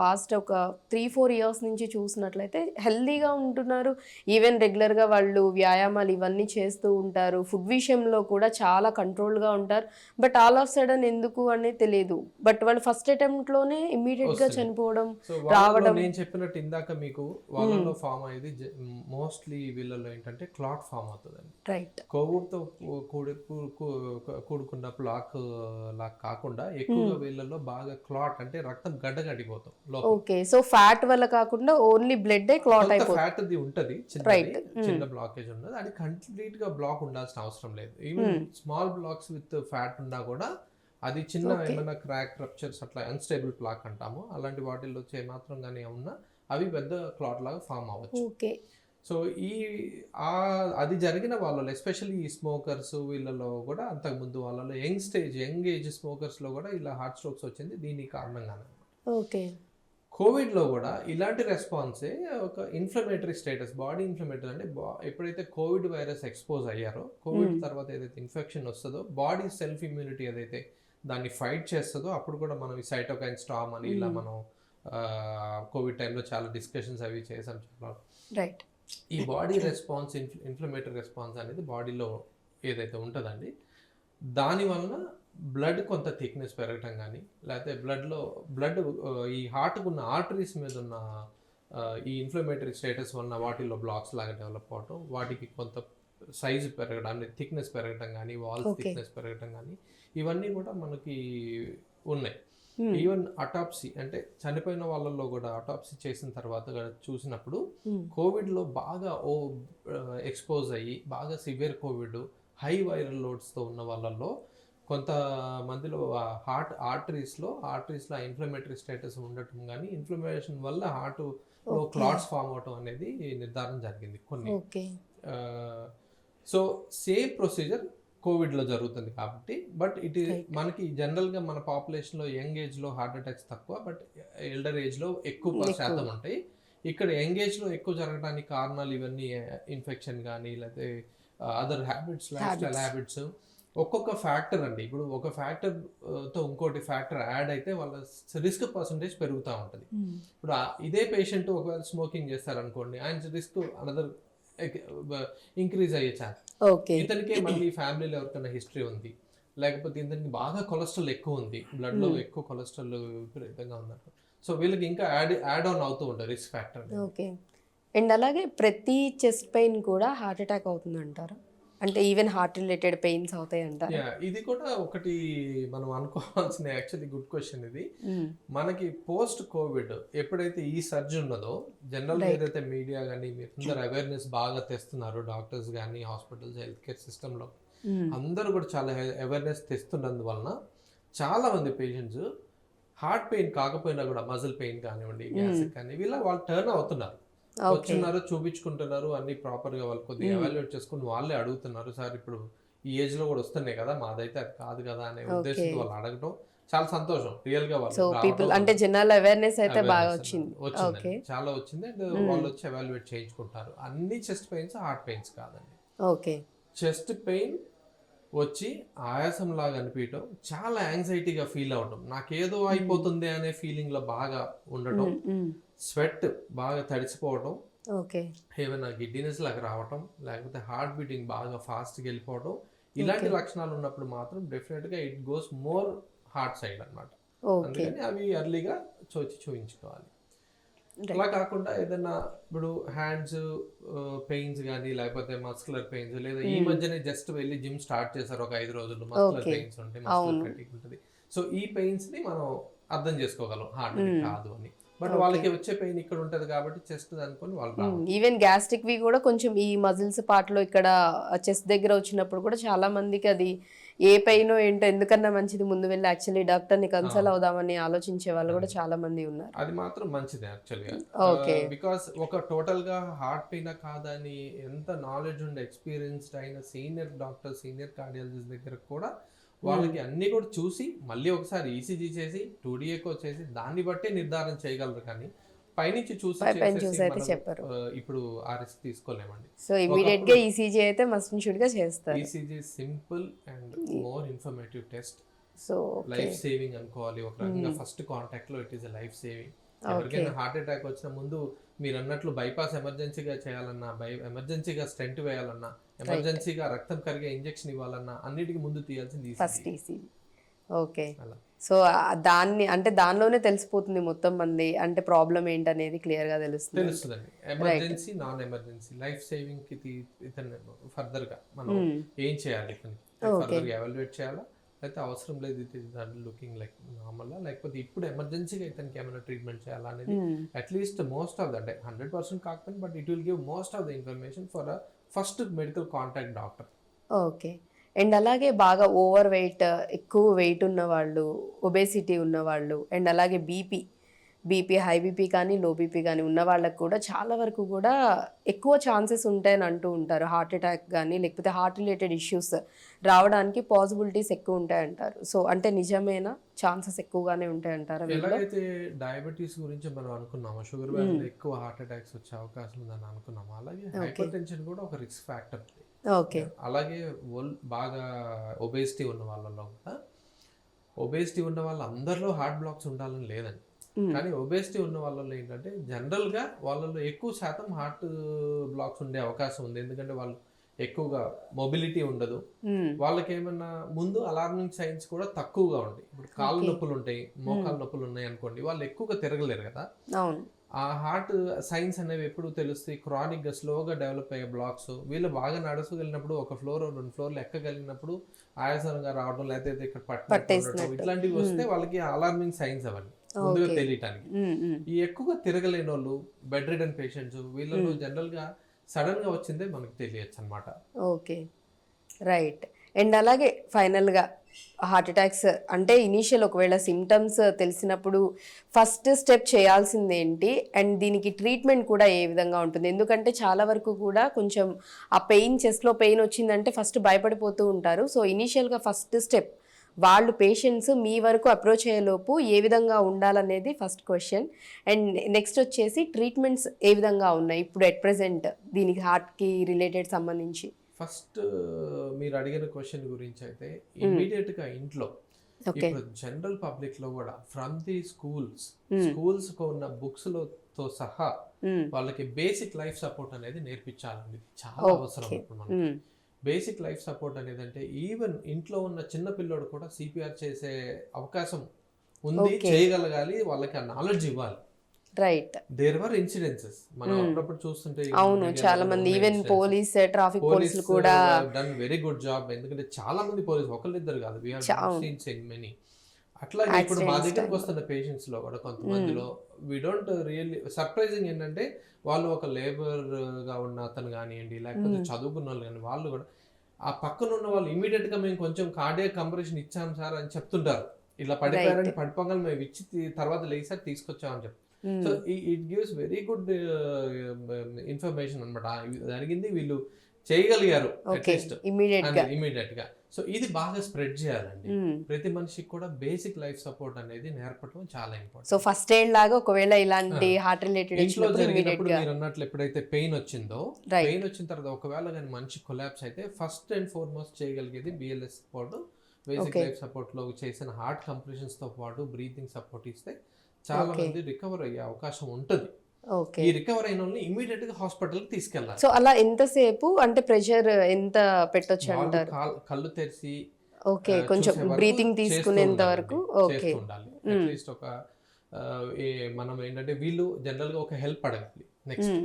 పాస్ట్ ఒక 3-4 ఇయర్స్ నుంచి చూసినట్లయితే హెల్దీగా ఉంటున్నారు. ఈవెన్ రెగ్యులర్గా వాళ్ళు వ్యాయామాలు ఇవన్నీ చేస్తూ ఉంటారు. ఫుడ్ విషయంలో కూడా చాలా కంట్రోల్గా ఉంటారు. బట్ ఆల్ ఆఫ్ సడన్ ఎందుకు అనేది తెలియదు. బట్ వాళ్ళు ఫస్ట్ అటెంప్ట్ లోనే ఇమ్మీడియట్ గా చనిపోవడం రావడం. నేను చెప్పినట్టు ఇందాక మీకు వాళ్ళలో ఫామ్ అయ్యేది మోస్ట్లీ వీళ్ళలో ఏంటంటే క్లాట్ ఫామ్ అవుతుందండి. రైట్. కోవిడ్తో కూడుకున్న బ్లాక్ లాగా కాకుండా ఎక్కువగా వీళ్ళలో బాగా క్లాట్ అంటే రక్తం గడ్డగట్టిపోతాం. ఓకే. సో ఫ్యాట్ వల్ల కాకుండా ఓన్లీ బ్లడ్ క్లాట్ అయిపోతుంది. ఫ్యాట్ అది ఉంటది, చిన్న బ్లాకేజ్ ఉన్నది, అది కంప్లీట్ గా బ్లాక్ ఉండాల్సిన అవసరం లేదు. Even small blocks with fat ఉన్నా కూడా అది చిన్న ఏమైనా క్రాక్ రప్చర్స్ అట్లా అన్స్టేబుల్ ప్లాక్ అంటాము, అలాంటి వాటిల్లో మాత్రం కానీ ఉన్నా అవి పెద్ద క్లాట్ లాగా ఫామ్ అవ్వచ్చు. సో అది జరిగిన వాళ్ళలో ఎస్పెషల్లీ ఈ స్మోకర్స్ వీళ్ళలో కూడా అంతకుముందు వాళ్ళలో యంగ్ ఏజ్ స్మోకర్స్లో కూడా ఇలా హార్ట్ స్ట్రోక్స్ వచ్చింది దీని కారణంగానే. ఓకే. కోవిడ్లో కూడా ఇలాంటి రెస్పాన్సే ఒక ఇన్ఫ్లమేటరీ స్టేటస్, బాడీ ఇన్ఫ్లమేటరీ అంటే ఎప్పుడైతే కోవిడ్ వైరస్ ఎక్స్పోజ్ అయ్యారో, కోవిడ్ తర్వాత ఏదైతే ఇన్ఫెక్షన్ వస్తుందో బాడీ సెల్ఫ్ ఇమ్యూనిటీ ఏదైతే దాన్ని ఫైట్ చేస్తుందో అప్పుడు కూడా మనం ఈ సైటోకైన్ స్టార్మ్ అని ఇలా మనం కోవిడ్ టైంలో చాలా డిస్కషన్స్ అవి చేసాం చాలా. రైట్. ఈ బాడీ రెస్పాన్స్ ఇన్ఫ్లమేటరీ రెస్పాన్స్ అనేది బాడీలో ఏదైతే ఉంటుందండి దాని వలన బ్లడ్ కొంత థిక్నెస్ పెరగటం కానీ, లేకపోతే బ్లడ్ ఈ హార్ట్కు ఉన్న ఆర్టరీస్ మీద ఉన్న ఈ ఇన్ఫ్లమేటరీ స్టేటస్ వలన వాటిల్లో బ్లాక్స్ లాగా డెవలప్ అవటం, వాటికి కొంత సైజు పెరగడం, థిక్నెస్ పెరగటం కానీ, వాల్స్ థిక్నెస్ పెరగటం కానీ, ఇవన్నీ కూడా మనకి ఉన్నాయి. ఈవెన్ అటాప్సీ అంటే చనిపోయిన వాళ్ళల్లో కూడా అటాప్సీ చేసిన తర్వాత చూసినప్పుడు కోవిడ్లో బాగా ఎక్స్పోజ్ అయ్యి బాగా సివియర్ కోవిడ్ హై వైరల్ లోడ్స్తో ఉన్న వాళ్ళల్లో కొంతమందిలో ఆర్టరీస్లో ఇన్ఫ్లమేటరీ స్టేటస్ ఉండటం కానీ, ఇన్ఫ్లమేషన్ వల్ల హార్ట్లో క్లాట్స్ ఫామ్ అవటం అనేది నిర్ధారణ జరిగింది కొన్ని. సో సేమ్ ప్రొసీజర్ కోవిడ్లో జరుగుతుంది కాబట్టి, బట్ మనకి జనరల్గా మన పాపులేషన్లో యంగ్ ఏజ్లో హార్ట్ అటాక్స్ తక్కువ, బట్ ఎల్డర్ ఏజ్లో ఎక్కువ శాతం ఉంటాయి. ఇక్కడ యంగ్ ఏజ్లో ఎక్కువ జరగడానికి కారణాలు ఇవన్నీ ఇన్ఫెక్షన్ కానీ, లేకపోతే other habits, life style habits, ఒక్కొక్క ఫ్యాక్టర్ అండి. ఇప్పుడు ఒక ఫ్యాక్టర్తో ఇంకోటి ఫ్యాక్టర్ యాడ్ అయితే వాళ్ళ రిస్క్ పర్సంటేజ్ పెరుగుతూ ఉంటుంది. ఇప్పుడు ఇదే పేషెంట్ ఒకవేళ స్మోకింగ్ చేస్తారనుకోండి, ఆయన రిస్క్ అనదర్ ఇంక్రీజ్ అయ్యే ఛాన్స్. ఇతనికి మళ్ళీ ఫ్యామిలీలో ఎవరికైనా హిస్టరీ ఉంది, లేకపోతే ఇతనికి బాగా కొలెస్ట్రాల్ ఎక్కువ ఉంది, బ్లడ్లో ఎక్కువ కొలెస్ట్రాల్ విపరీతంగా ఉందనుకో, సో వీళ్ళకి ఇంకా యాడ్ ఆన్ అవుతూ ఉంటుంది రిస్క్ ఫ్యాక్టర్. ఓకే. అండ్ అలాగే ప్రతి చెస్ట్ పెయిన్ కూడా హార్ట్ అటాక్ అవుతుంది అంటారా? అంటే ఈవెన్ హార్ట్ రిలేటెడ్ పెయిన్స్ అవుతాయి అంటారా? ఇది కూడా ఒకటి మనం అనుకోవాల్సిన యాక్చువల్లీ గుడ్ క్వశ్చన్ ఇది. మనకి పోస్ట్ కోవిడ్ ఎప్పుడైతే ఈ సర్జ్ ఉన్నదో, జనరల్ ఏదైతే మీడియా కానీ మీరు అందరు అవేర్నెస్ బాగా తెస్తున్నారు, డాక్టర్స్ కానీ హాస్పిటల్స్ హెల్త్ కేర్ సిస్టంలో అందరూ కూడా చాలా అవేర్నెస్ తెస్తున్నందువలన చాలా మంది పేషెంట్స్ హార్ట్ పెయిన్ కాకపోయినా కూడా మజిల్ పెయిన్ కానివ్వండి, గ్యాస్ట్రిక్ కానీ వాళ్ళు టర్న్ అవుతున్నారు, వచ్చున్నారు, చూపించుకుంటున్నారు, అన్ని ప్రాపర్ గా వాళ్ళు కొద్దిగా ఎవాల్యుయేట్ చేసుకుని వాళ్ళే అడుగుతున్నారు, సార్ ఇప్పుడు ఈ ఏజ్ లో కూడా వస్తున్నాయి కదా, మాదైతే అది కాదు కదా అనే ఉద్దేశంతో వాళ్ళు అడగడం చాలా సంతోషం. రియల్ గా వాళ్ళు అంటే జనరల్ అవేర్నెస్ అయితే బాగా వచ్చింది, చాలా వచ్చింది. అండ్ వాళ్ళు వచ్చి ఎవాల్యుయేట్ చేయించుకుంటారు. అన్ని చెస్ట్ పెయిన్స్ హార్ట్ పెయిన్స్ కాదండి. ఓకే. చెస్ట్ పెయిన్ వచ్చి ఆయాసం లాగా అనిపించడం, చాలా యాంగ్జైటీగా ఫీల్ అవడం, నాకేదో అయిపోతుంది అనే ఫీలింగ్ లో బాగా ఉండటం, స్వెట్ బాగా తడిసిపోవడం, ఏమైనా గిడ్డినెస్ లాగా రావటం, లేకపోతే హార్ట్ బీటింగ్ బాగా ఫాస్ట్గా వెళ్ళిపోవడం, ఇలాంటి లక్షణాలు ఉన్నప్పుడు మాత్రం డెఫినెట్గా it goes more heart side అనమాట. అందుకని అవి ఎర్లీగా చూపించుకోవాలి. అలా కాకుండా ఏదైనా ఇప్పుడు హ్యాండ్స్ పెయిన్స్ కానీ లేకపోతే మస్కులర్ పెయిన్స్ లేదా ఈ మధ్యనే జస్ట్ వెళ్ళి జిమ్ స్టార్ట్ చేశారు ఒక 5 రోజులు, మస్కులర్ పెయిన్స్ ఉంటాయి, మస్కులర్ ఫెటిగ్ ఉంటుంది. సో ఈ పెయిన్స్ ని మనం అర్థం చేసుకోగలం హార్ట్ కాదు అని. బట్ వాళ్ళకి వచ్చే పెయిన్ ఇక్కడ ఉంటది కాబట్టి చెస్ట్ అనుకొని వాళ్ళు ఈవెన్ గ్యాస్ట్రిక్ వి కూడా కొంచెం ఈ మజిల్స్ పార్ట్ లో ఇక్కడ చెస్ట్ దగ్గర వచ్చినప్పుడు కూడా చాలా మందికి అది ఏ పెయిన్ ఏంటో ఎందుకన్నా మంచిది ముందు వెళ్ళి యాక్చువల్లీ డాక్టర్ ని కన్సల్ట్ అవుదామని ఆలోచించే వాళ్ళు కూడా చాలా మంది ఉన్నారు. అది మాత్రం మంచిది యాక్చువల్గా. ఓకే, బికాస్ ఒక టోటల్ గా హార్ట్ పెయిన్ కాదని ఎంత నాలెడ్జ్ ఉండే ఎక్స్పీరియన్స్డ్ అయిన సీనియర్ డాక్టర్, సీనియర్ కార్డియాలజిస్ట్ దగ్గర కూడా వాళ్ళకి అన్ని కూడా చూసి మళ్ళీ ఒకసారి ఈసీజీ చేసి 2D ఎకో చేసి దాన్ని బట్టే నిర్ధారణ చేయగలరు. కానీ పైనుంచి చూసి అయితే చెప్పారు ఇప్పుడు ఆ రిస్క్ తీసుకోలేమండి. సో ఇమీడియట్ గా ఈసీజీ అయితే మస్ట్ షుడ్ గా చేస్తారు. ECG simple and more informative test. So life saving అనుకోవాలి ఒక రకంగా. ఫస్ట్ కాంటాక్ట్ లో ఇట్ ఈస్ లైఫ్ సేవింగ్. ఎవరికైనా హార్ట్ అటాక్ వచ్చిన ముందు మీరు అన్నట్లు బైపాస్ ఎమర్జెన్సీగా చేయాలన్నా, ఎమర్జెన్సీగా స్టెంట్ వేయాలన్నా, ఎమర్జెన్సీగా రక్తం కరిగే ఇంజెక్షన్ ఇవ్వాలన్నా అన్నిటికీ ముందు తీయాల్సింది ఫస్ట్ ఈసీజీ. ఓకే, సో దాన్ని అంటే దానిలోనే తెలిసిపోతుంది మొత్తం మంది అంటే ప్రాబ్లం ఏంటనేది క్లియర్ గా తెలుస్తుందండి. Emergency, non emergency, life saving కి ఇతను ఫర్దర్ గా మనం ఏం చేయాలి, ఇతను ఫర్దర్ గా ఎవాల్యుయేట్ చేయాలా, లేకపోతే అవసరం లేదు ఇది లుకింగ్ లైక్ నార్మల్, లేకపోతే ఇప్పుడు ఎమర్జెన్సీగా ఇతనికి ఏమైనా ట్రీట్మెంట్ చేయాలా అనేది అట్లీస్ట్ మోస్ట్ ఆఫ్ ద అంటే 100% కాకపోతే but it will give most of the information for a first medical contact doctor. Okay, and అలాగే బాగా ఓవర్ వెయిట్, ఎక్కువ వెయిట్ ఉన్న వాళ్ళు, ఒబేసిటీ ఉన్నవాళ్ళు, అండ్ అలాగే బీపీ హై బీపీ కానీ లో బీపీ కానీ ఉన్న వాళ్ళకు కూడా చాలా వరకు కూడా ఎక్కువ ఛాన్సెస్ ఉంటాయని అంటూ ఉంటారు. హార్ట్ అటాక్ కానీ లేకపోతే హార్ట్ రిలేటెడ్ ఇష్యూస్ రావడానికి పాసిబిలిటీస్ ఎక్కువ ఉంటాయంటారు. సో అంటే నిజమేనా, ఛాన్సెస్ ఎక్కువగానే ఉంటాయంటారా? ఎలాగైతే డయాబెటీస్ గురించి మనం అనుకున్నాము, షుగర్ వ్యాధి ఎక్కువ హార్ట్ అటాక్స్ వచ్చే అవకాశం ఉందని అనుకున్నాము, అలాగే హైపర్ టెన్షన్ కూడా ఒక రిస్క్ ఫ్యాక్టర్. ఓకే, అలాగే బాగా ఒబేసిటీ ఉన్న వాళ్ళలో కూడా, ఒబేసిటీ ఉన్న వాళ్ళ అందరిలో హార్ట్ బ్లాక్స్ ఉండాలని లేదండి. కానీ ఒబేసిటీ ఉన్న వాళ్ళలో ఏంటంటే జనరల్ గా వాళ్ళలో ఎక్కువ శాతం హార్ట్ బ్లాక్స్ ఉండే అవకాశం ఉంది. ఎందుకంటే వాళ్ళు ఎక్కువగా మొబిలిటీ ఉండదు, వాళ్ళకి ఏమన్నా ముందు అలార్మింగ్ సైన్స్ కూడా తక్కువగా ఉంటాయి. ఇప్పుడు కాళ్ళ నొప్పులు ఉంటాయి, మోకాళ్ళ నొప్పులు ఉన్నాయి అనుకోండి, వాళ్ళు ఎక్కువగా తిరగలేరు కదా. ఆ హార్ట్ సైన్స్ అనేవి ఎప్పుడు తెలుస్తాయి, క్రానిక్ గా స్లోగా డెవలప్ అయ్యే బ్లాక్స్. వీళ్ళు బాగా నడుచుకెళ్ళినప్పుడు ఒక ఫ్లోర్ 2 ఫ్లోర్లు ఎక్కగలిగినప్పుడు ఆయాసంగా రావడం, లేకపోతే ఇక్కడ పట్టడం, ఇట్లాంటివి వస్తే వాళ్ళకి అలార్మింగ్ సైన్స్ అవన్నీ ముందుగా తెలియటానికి. ఈ ఎక్కువగా తిరగలేని వాళ్ళు, బెడ్ రిడన్ పేషెంట్స్, వీళ్ళలో జనరల్ గా సడన్ గా వచ్చిందే మనకు తెలియచ్చు అనమాట. Okay, right. అండ్ అలాగే ఫైనల్ గా హార్ట్ అటాక్స్ అంటే ఇనీషియల్ ఒకవేళ సిమ్టమ్స్ తెలిసినప్పుడు ఫస్ట్ స్టెప్ చేయాల్సింది ఏంటి, అండ్ దీనికి ట్రీట్మెంట్ కూడా ఏ విధంగా ఉంటుంది? ఎందుకంటే చాలా వరకు కూడా కొంచెం ఆ పెయిన్, చెస్ట్లో పెయిన్ వచ్చిందంటే ఫస్ట్ భయపడిపోతూ ఉంటారు. సో ఇనీషియల్గా ఫస్ట్ స్టెప్ వాళ్ళు పేషెంట్స్ మీ వరకు అప్రోచ్ అయ్యేలోపు ఏ విధంగా ఉండాలనేది ఫస్ట్ క్వశ్చన్. అండ్ నెక్స్ట్ వచ్చేసి ట్రీట్మెంట్స్ ఏ విధంగా ఉన్నాయి ఇప్పుడు ఎట్ ప్రెసెంట్ దీనికి హార్ట్కి రిలేటెడ్ సంబంధించి? ఫస్ట్ మీరు అడిగిన క్వశ్చన్ గురించి అయితే ఇమ్మీడియట్ గా ఇంట్లో ఇప్పుడు జనరల్ పబ్లిక్ లో కూడా ఫ్రమ్ ది స్కూల్స్ కు ఉన్న బుక్స్ తో సహా వాళ్ళకి బేసిక్ లైఫ్ సపోర్ట్ అనేది నేర్పించాలండి. చాలా అవసరం ఇప్పుడు మనకి బేసిక్ లైఫ్ సపోర్ట్ అనేది. అంటే ఈవెన్ ఇంట్లో ఉన్న చిన్న పిల్లోడు కూడా సిపిఆర్ చేసే అవకాశం ఉంది, చేయగలగాలి, వాళ్ళకి ఆ నాలెడ్జ్ ఇవ్వాలి. రైట్, దేర్ వర్ ఇన్సిడెన్సెస్ మనం అప్పుడప్పుడు చూస్తుంటే, అవును, చాలా మంది ఈవెన్ పోలీస్, ట్రాఫిక్ పోలీసులు కూడా డన్ వెరీ గుడ్ జాబ్. ఎందుకంటే చాలా మంది పోలీసు, ఒకళ్ళిద్దరు కాదు, we have seen so many. అట్లా ఇప్పుడు మా దగ్గరకు వస్తున్న పేషెంట్స్ లో కూడా కొంతమందిలో వి డోంట్ రియల్లీ సర్ప్రైజింగ్ ఏంటంటే వాళ్ళు ఒక లేబర్ గా ఉన్న అతను కానివ్వండి, లేకపోతే చదువుకున్న వాళ్ళు కానీ, వాళ్ళు కూడా ఆ పక్కన ఉన్న వాళ్ళు ఇమీడియట్ గా మేము కొంచెం కార్డియాక్ కంప్రెషన్ ఇచ్చాం సార్ అని చెప్తుంటారు. ఇలా పడిపోయారని పడిపోగానే మేము ఇచ్చి తర్వాత లేసారి తీసుకొచ్చామని చెప్తాం. So it gives very good information అనమాట. జరిగింది, వీళ్ళు చేయగలిగారు ఇమీడియట్ గా. సో ఇది బాగా స్ప్రెడ్ చేయాలండి. ప్రతి మనిషికి కూడా బేసిక్ లైఫ్ సపోర్ట్ అనేది నేర్పడం చాలా ఇంపార్టెంట్. సో ఫస్ట్ ఎయిడ్ లాగా ఒకవేళ ఇలాంటి హార్ట్ రిలేటెడ్ ఇంట్లో జరిగినప్పుడు మీరు అన్నట్లు ఎప్పుడైతే పెయిన్ వచ్చిందో, పెయిన్ వచ్చిన తర్వాత ఒకవేళ కానీ మంచి కొలాప్స్ అయితే ఫస్ట్ అండ్ ఫార్మోస్ట్ చేయగలిగేది BLS support. Basic life support లో చేసిన హార్ట్ కంప్రెషన్స్ తో పాటు బ్రీతింగ్ సపోర్ట్ ఇస్తే చాలా మంది రికవర్ అయ్యే అవకాశం ఉంటుంది. ఈ రికవర్ అయిన వాళ్ళని ఇమీడియట్ గా హాస్పిటల్ కి తీసుకెళ్ళాలి. సో అలా ఎంతసేపు అంటే ప్రెషర్ ఎంత పెట్టొచ్చు అంటారు? కళ్ళు తెరిచి ఓకే, కొంచెం బ్రీతింగ్ తీసుకునేంత వరకు ఉండాలి. అట్లీస్ట్ ఒక మనం ఏంటంటే వీళ్ళు జనరల్గా ఒక హెల్ప్ అడగాలి నెక్స్ట్.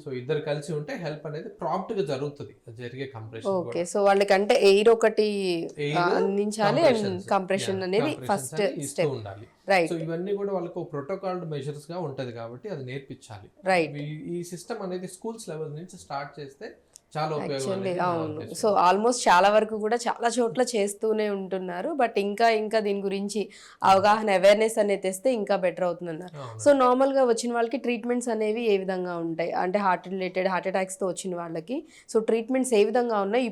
సో ఇద్దరు కలిసి ఉంటే హెల్ప్ అనేది ప్రాంప్ట్ గా జరుగుతుంది జరిగే కంప్రెషన్. ఓకే, సో వాళ్ళకంటే ఎయిర్ ఒకటి అందించాలి అండ్ కంప్రెషన్ అనేది ఫస్ట్ ఇస్తూ ఉండాలి. రైట్. సో ఇవన్నీ కూడా వాళ్ళకు ప్రోటోకాల్డ్ మెజర్స్ గా ఉంటది కాబట్టి అది నేర్పించాలి. రైట్. ఈ సిస్టమ్ అనేది స్కూల్స్ లెవెల్ నుంచి స్టార్ట్ చేస్తే చాలా యాక్చువల్లీ ఉపయోగం. అవును. సో ఆల్మోస్ట్ చాలా వరకు కూడా చాలా చోట్ల చేస్తూనే ఉంటున్నారు. బట్ ఇంకా దీని గురించి అవగాహన అవేర్నెస్ అనేది తెస్తే ఇంకా బెటర్ అవుతుందన్నారు. సో నార్మల్గా వచ్చిన వాళ్ళకి ట్రీట్మెంట్స్ అనేవి ఏ విధంగా ఉంటాయి అంటే హార్ట్ అటాక్స్తో వచ్చిన వాళ్ళకి సో ట్రీట్మెంట్స్ ఏ విధంగా ఉన్నాయి?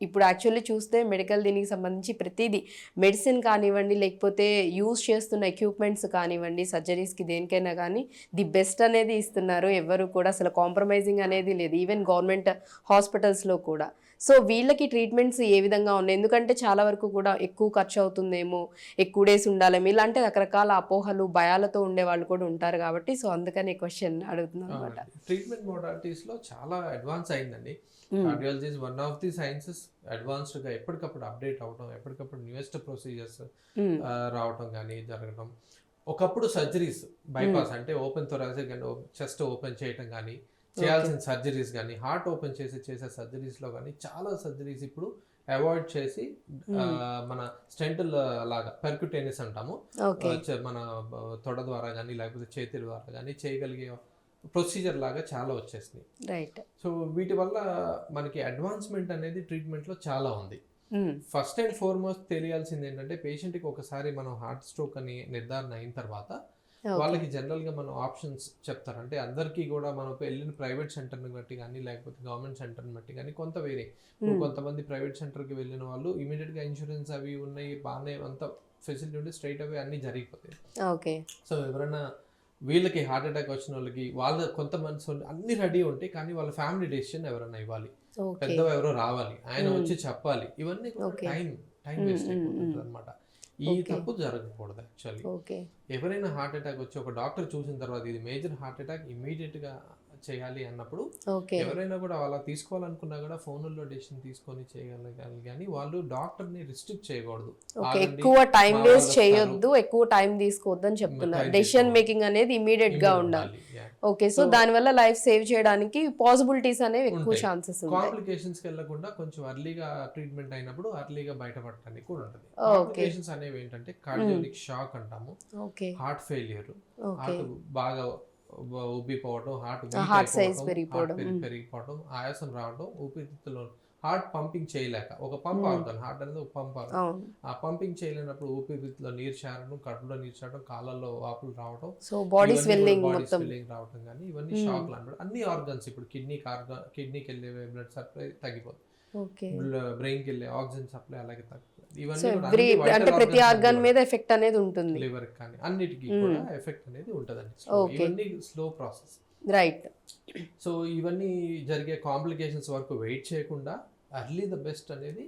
ఇప్పుడు యాక్చువల్లీ చూస్తే మెడికల్ దీనికి సంబంధించి ప్రతిదీ మెడిసిన్ కానివ్వండి, లేకపోతే యూజ్ చేస్తున్న ఎక్విప్మెంట్స్ కానివ్వండి, సర్జరీస్కి దేనికైనా కానీ ది బెస్ట్ అనేది ఇస్తున్నారు. ఎవరు కూడా అసలు కాంప్రమైజింగ్ అనేది లేదు, ఈవెన్ గవర్నమెంట్ హాస్పిటల్స్లో కూడా. సో వీళ్ళకి ట్రీట్మెంట్స్ ఏ విధంగా ఉన్నాయి? ఎందుకంటే చాలా వరకు కూడా ఎక్కువ ఖర్చు అవుతుందేమో, ఎక్కువ డేస్ ఉండాలేమో, ఇలాంటి రకరకాల అపోహలు భయాలతో ఉండే వాళ్ళు కూడా ఉంటారు కాబట్టి సో అందుకని క్వశ్చన్ అడుగుతున్నాను అనమాట. ట్రీట్మెంట్ మోడాలిటీస్ లో చాలా అడ్వాన్స్ అయిందండి. Cardiology is one of the sciences advanced గా ఎప్పటికప్పుడు అప్డేట్ అవడం, ఎప్పటికప్పుడు న్యూయెస్ట్ ప్రొసీజర్స్ రావటం కానీ జరగడం. ఒకప్పుడు సర్జరీస్ బైపాస్ అంటే open thoracic and chest open చేయటం కానీ చేయాల్సిన సర్జరీస్ కానీ హార్ట్ ఓపెన్ చేసే సర్జరీస్ లో కానీ చాలా సర్జరీస్ ఇప్పుడు అవాయిడ్ చేసి మన స్టెంట్ లాగా పెర్క్యుటేనియస్ అంటాము, మన తొడ ద్వారా కానీ లేకపోతే చేతి ద్వారా కానీ చేయగలిగే ప్రొసీజర్ లాగా చాలా వచ్చేసినాయి. రైట్. సో వీటి వల్ల మనకి అడ్వాన్స్మెంట్ అనేది ట్రీట్మెంట్ లో చాలా ఉంది. ఫస్ట్ అండ్ ఫార్మోస్ట్ తెలియాల్సింది ఏంటంటే పేషెంట్కి ఒకసారి మనం హార్ట్ స్ట్రోక్ అని నిర్ధారణ అయిన తర్వాత వాళ్ళకి జనరల్ గా మనం ఆప్షన్స్ చెప్తారు. అంటే అందరికీ కూడా మనం వెళ్ళిన ప్రైవేట్ సెంటర్ని బట్టి కానీ లేకపోతే గవర్నమెంట్ సెంటర్ని బట్టి కానీ కొంత వేరే. కొంతమంది ప్రైవేట్ సెంటర్కి వెళ్ళిన వాళ్ళు ఇమీడియట్ గా ఇన్సూరెన్స్ అవి ఉన్నాయి, బాగానే అంత ఫెసిలిటీ ఉంటే స్ట్రైట్ అవే అన్ని జరిగిపోతాయి. సో ఎవరైనా వీళ్ళకి హార్ట్ అటాక్ వచ్చిన వాళ్ళకి వాళ్ళ కొంతమంది అన్ని రెడీ ఉంటాయి, కానీ వాళ్ళ ఫ్యామిలీ డెసిషన్ ఎవరైనా ఇవ్వాలి, పెద్దవ ఎవరో రావాలి, ఆయన వచ్చి చెప్పాలి, ఇవన్నీ టైం వేస్ట్ అయిపోతుంది అనమాట. ఈ తప్పు జరగకూడదు. యాక్చువల్లీ ఎవరైనా హార్ట్ అటాక్ వచ్చి ఒక డాక్టర్ చూసిన తర్వాత ఇది మేజర్ హార్ట్ అటాక్ ఇమీడియట్ గా చేయాలి అన్నప్పుడు ఎవరైనా కూడా అలా తీసుకోవాలనుకున్నా కూడా ఫోన్లో డెసిషన్ తీసుకొని చేయగలగాలి, కానీ వాళ్ళు డాక్టర్ ని రిస్ట్రిక్ట్ చేయకూడదు. ఎక్కువ టైం వేస్ట్ చేయొద్దు, ఎక్కువ టైం తీసుకోవద్దు అని చెప్తున్నారు. డెసిషన్ మేకింగ్ అనేది ఇమీడియట్ గా ఉండాలి. ఓకే, సో దాని వల్ల లైఫ్ సేవ్ చేయడానికి పాసిబిలిటీస్ అనేవి ఎక్కువ ఛాన్సెస్ ఉంటాయి. కాంప్లికేషన్స్ కి వెళ్ళకుండా కొంచెం అర్లీగా ట్రీట్మెంట్ అయినప్పుడు అర్లీగా బయటపడటానికి కూడా ఉంటుంది. కాంప్లికేషన్స్ అనేవి ఏంటంటే కార్డియాక్ షాక్ అంటాము, హార్ట్ ఫెయిల్యూర్, హార్ట్ బాగా ఉబ్బిపోవడం, హార్ట్ సైజ్ పెరిగిపోవడం, ఆయాసం రావడం, ఊపిరితిత్తులో హార్ట్ పంపింగ్ చేయలేక ఒక పంప్ ఆగుతాను, హార్ట్ అనేది ఒక పంప్ ఆగుతాను, ఆ పంపింగ్ చేయలేనప్పుడు ఊపిరితిత్తులో నీరు చేరడం, కడుపులో నీరు చేరడం, కాళ్ళల్లో వాపులు రావడం, బాడీ స్వెల్లింగ్ రావడం కానీ ఇవన్నీ షాక్ లాంటి అన్ని ఆర్గన్స్. ఇప్పుడు కిడ్నీకి వెళ్ళే బ్లడ్ సప్లై తగ్గిపోతుంది, బ్రెయిన్కి వెళ్ళే ఆక్సిజన్ సప్లై అలాగే తగ్గిపోతుంది. ఇవన్నీ ప్రతి ఆర్గాన్ మీద ఎఫెక్ట్ అనేది ఉంటుంది, లివర్ కానీ అన్నిటికీ కూడా ఎఫెక్ట్ అనేది ఉంటుందండి. ఇవన్నీ స్లో ప్రాసెస్. రైట్. సో ఇవన్నీ జరిగే కాంప్లికేషన్స్ వరకు వెయిట్ చేయకుండా అర్లీ ద బెస్ట్ అనేది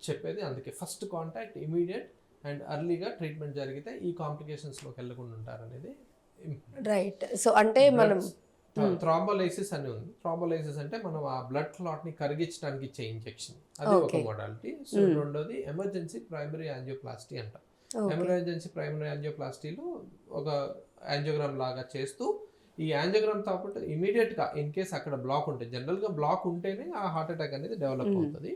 చెప్పేది. అందుకే ఫస్ట్ కాంటాక్ట్ ఇమీడియట్ అండ్ అర్లీగా ట్రీట్మెంట్ జరిగితే ఈ కాంప్లికేషన్స్ లోకి వెళ్ళకుండా ఉంటారు అనేది. రైట్. సో అంటే మనం థ్రాంబోలైసిస్ అని ఉంది. థ్రాంబోలైసిస్ అంటే మనం ఆ బ్లడ్ క్లాట్ ని కరిగించడానికి ఇచ్చే ఇంజెక్షన్, అది ఒక మోడాలిటీ. సో రెండోది ఎమర్జెన్సీ ప్రైమరీ యాంజియోప్లాస్టీ అంటాం. ఎమర్జెన్సీ ప్రైమరీ యాంజియోప్లాస్టీలో ఒక యాంజియోగ్రామ్ లాగా చేస్తూ ఈ యాంజియోగ్రామ్ తో పాటు ఇమీడియట్ గా ఇన్ కేస్ అక్కడ బ్లాక్ ఉంటే, జనరల్ గా బ్లాక్ ఉంటేనే ఆ హార్ట్ అటాక్ అనేది డెవలప్ అవుతుంది.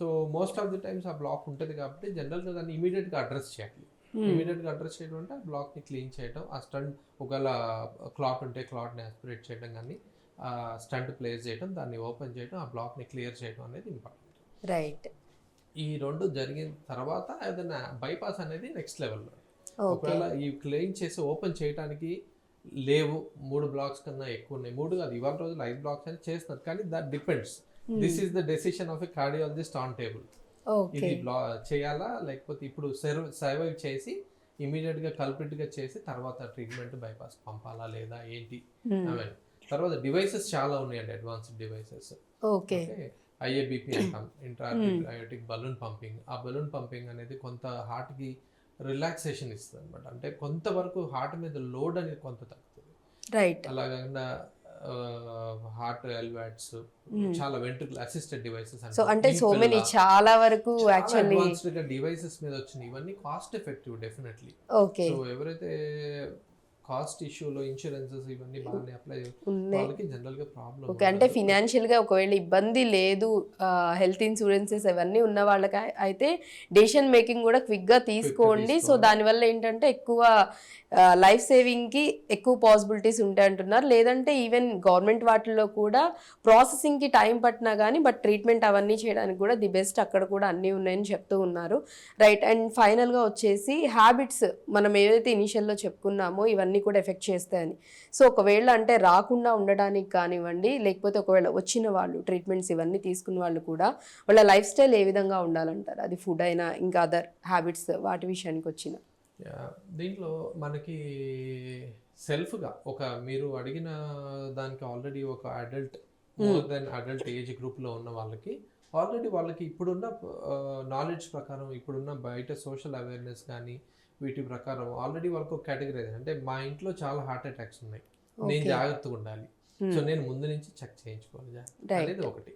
So most of the times ఆ బ్లాక్ ఉంటుంది కాబట్టి జనరల్ గా దాన్ని ఇమీడియట్ గా అడ్రస్ చేయాలి. ఇమీడియట్ గా అడ్రస్ చేయడం అంటే బ్లాక్ ని క్లీన్ చేయడం, ఆ స్టంట్ ఒకవేళ క్లాట్ ఉంటే క్లాట్ ని ఆస్పిరేట్ చేయడం కానీ ఆ స్టంట్ ప్లేస్ చేయడం, దాన్ని ఓపెన్ చేయడం, ఆ బ్లాక్ ని క్లియర్ చేయడం అనేది ఇంపార్టెంట్. రైట్. ఈ రెండు జరిగిన తర్వాత ఏదైనా బైపాస్ అనేది నెక్స్ట్ లెవెల్లో. ఒకవేళ ఈ క్లీన్ చేసి ఓపెన్ చేయడానికి లేవు, 3 బ్లాక్స్ కన్నా ఎక్కువ ఉన్నాయి, 3 కాదు ఇవాళ రోజులు 5 బ్లాక్స్ అని చేస్తున్నారు, కానీ that depends. This is the decision of a cardiologist on table. ఇది చేయాలా లేకపోతే ఇప్పుడు సర్వైవ్ చేసి ఇమీడియట్ గా కల్ప్రిట్ గా చేసి తర్వాత ట్రీట్మెంట్ బైపాస్ పంపాలా లేదా ఏంటి. తర్వాత డివైసెస్ చాలా ఉన్నాయండి, అడ్వాన్స్డ్ డివైసెస్. IABP అంటాం, ఇంట్రాఆర్టిక్ బలూన్ పంపింగ్. ఆ బలూన్ పంపింగ్ అనేది కొంత హార్ట్ కి రిలాక్సేషన్ ఇస్తుంది అనమాట. అంటే కొంతవరకు హార్ట్ మీద లోడ్ అనేది కొంత తగ్గుతుంది. అలాగే హార్ట్ ఎల్వాట్స్, చాలా వెంట్రుకల్ అసిస్టెడ్ డివైసెస్ సో అంటే సో మెనీ చాలా వరకు యాక్చువల్లీ అడ్వాన్స్డ్ గా డివైసెస్ మీద వచ్చినాయి. ఇవన్నీ cost effective definitely. Okay so ఎవరైతే కాస్ట్ ఇష్యూలో ఇన్సూరెన్సెస్ ఇవన్నీ బాగానే అప్లై వాళ్ళకి జనరల్ గా ప్రాబ్లం. ఓకే, అంటే ఫినాన్షియల్ గా ఒకవేళ ఇబ్బంది లేదు, హెల్త్ ఇన్సూరెన్సెస్ అవన్నీ ఉన్న వాళ్ళకి అయితే డెసిషన్ మేకింగ్ కూడా క్విక్ గా తీసుకోండి. సో దానివల్ల ఏంటంటే ఎక్కువ లైఫ్ సేవింగ్ కి ఎక్కువ పాసిబిలిటీస్ ఉంటాయి అంటున్నారు. లేదంటే ఈవెన్ గవర్నమెంట్ వాటిల్లో కూడా ప్రాసెసింగ్ కి టైం పట్టినా కానీ బట్ ట్రీట్మెంట్ అవన్నీ చేయడానికి కూడా ది బెస్ట్ అక్కడ కూడా అన్నీ ఉన్నాయని చెప్తూ ఉన్నారు. రైట్. అండ్ ఫైనల్ గా వచ్చేసి హ్యాబిట్స్ మనం ఏదైతే ఇనిషియల్లో చెప్పుకున్నామో ఇవన్నీ కూడా ఎఫెక్ట్ చేస్తాయని. సో ఒకవేళ అంటే రాకుండా ఉండడానికి కానివ్వండి, లేకపోతే ఒకవేళ వచ్చిన వాళ్ళు ట్రీట్మెంట్స్ ఇవన్నీ తీసుకున్న వాళ్ళు కూడా వాళ్ళ లైఫ్ స్టైల్ ఏ విధంగా ఉండాలంటారు? అది ఫుడ్ అయినా ఇంకా అదర్ హ్యాబిట్స్ వాటి విషయానికి వచ్చిన దీంట్లో మనకి సెల్ఫ్గా ఒక మీరు అడిగిన దానికి ఆల్రెడీ ఒక adult more than adult age గ్రూప్లో ఉన్న వాళ్ళకి ఆల్రెడీ వాళ్ళకి ఇప్పుడున్న నాలెడ్జ్ ప్రకారం, ఇప్పుడున్న బయట సోషల్ అవేర్నెస్ కానీ వీటి ప్రకారం ఆల్రెడీ వాళ్ళకు కేటగిరైజ్ అంటే మా ఇంట్లో చాలా హార్ట్ అటాక్స్ ఉన్నాయి, నేను జాగ్రత్తగా ఉండాలి, సో నేను ముందు నుంచి చెక్ చేయించుకోవాలి అనేది ఒకటి.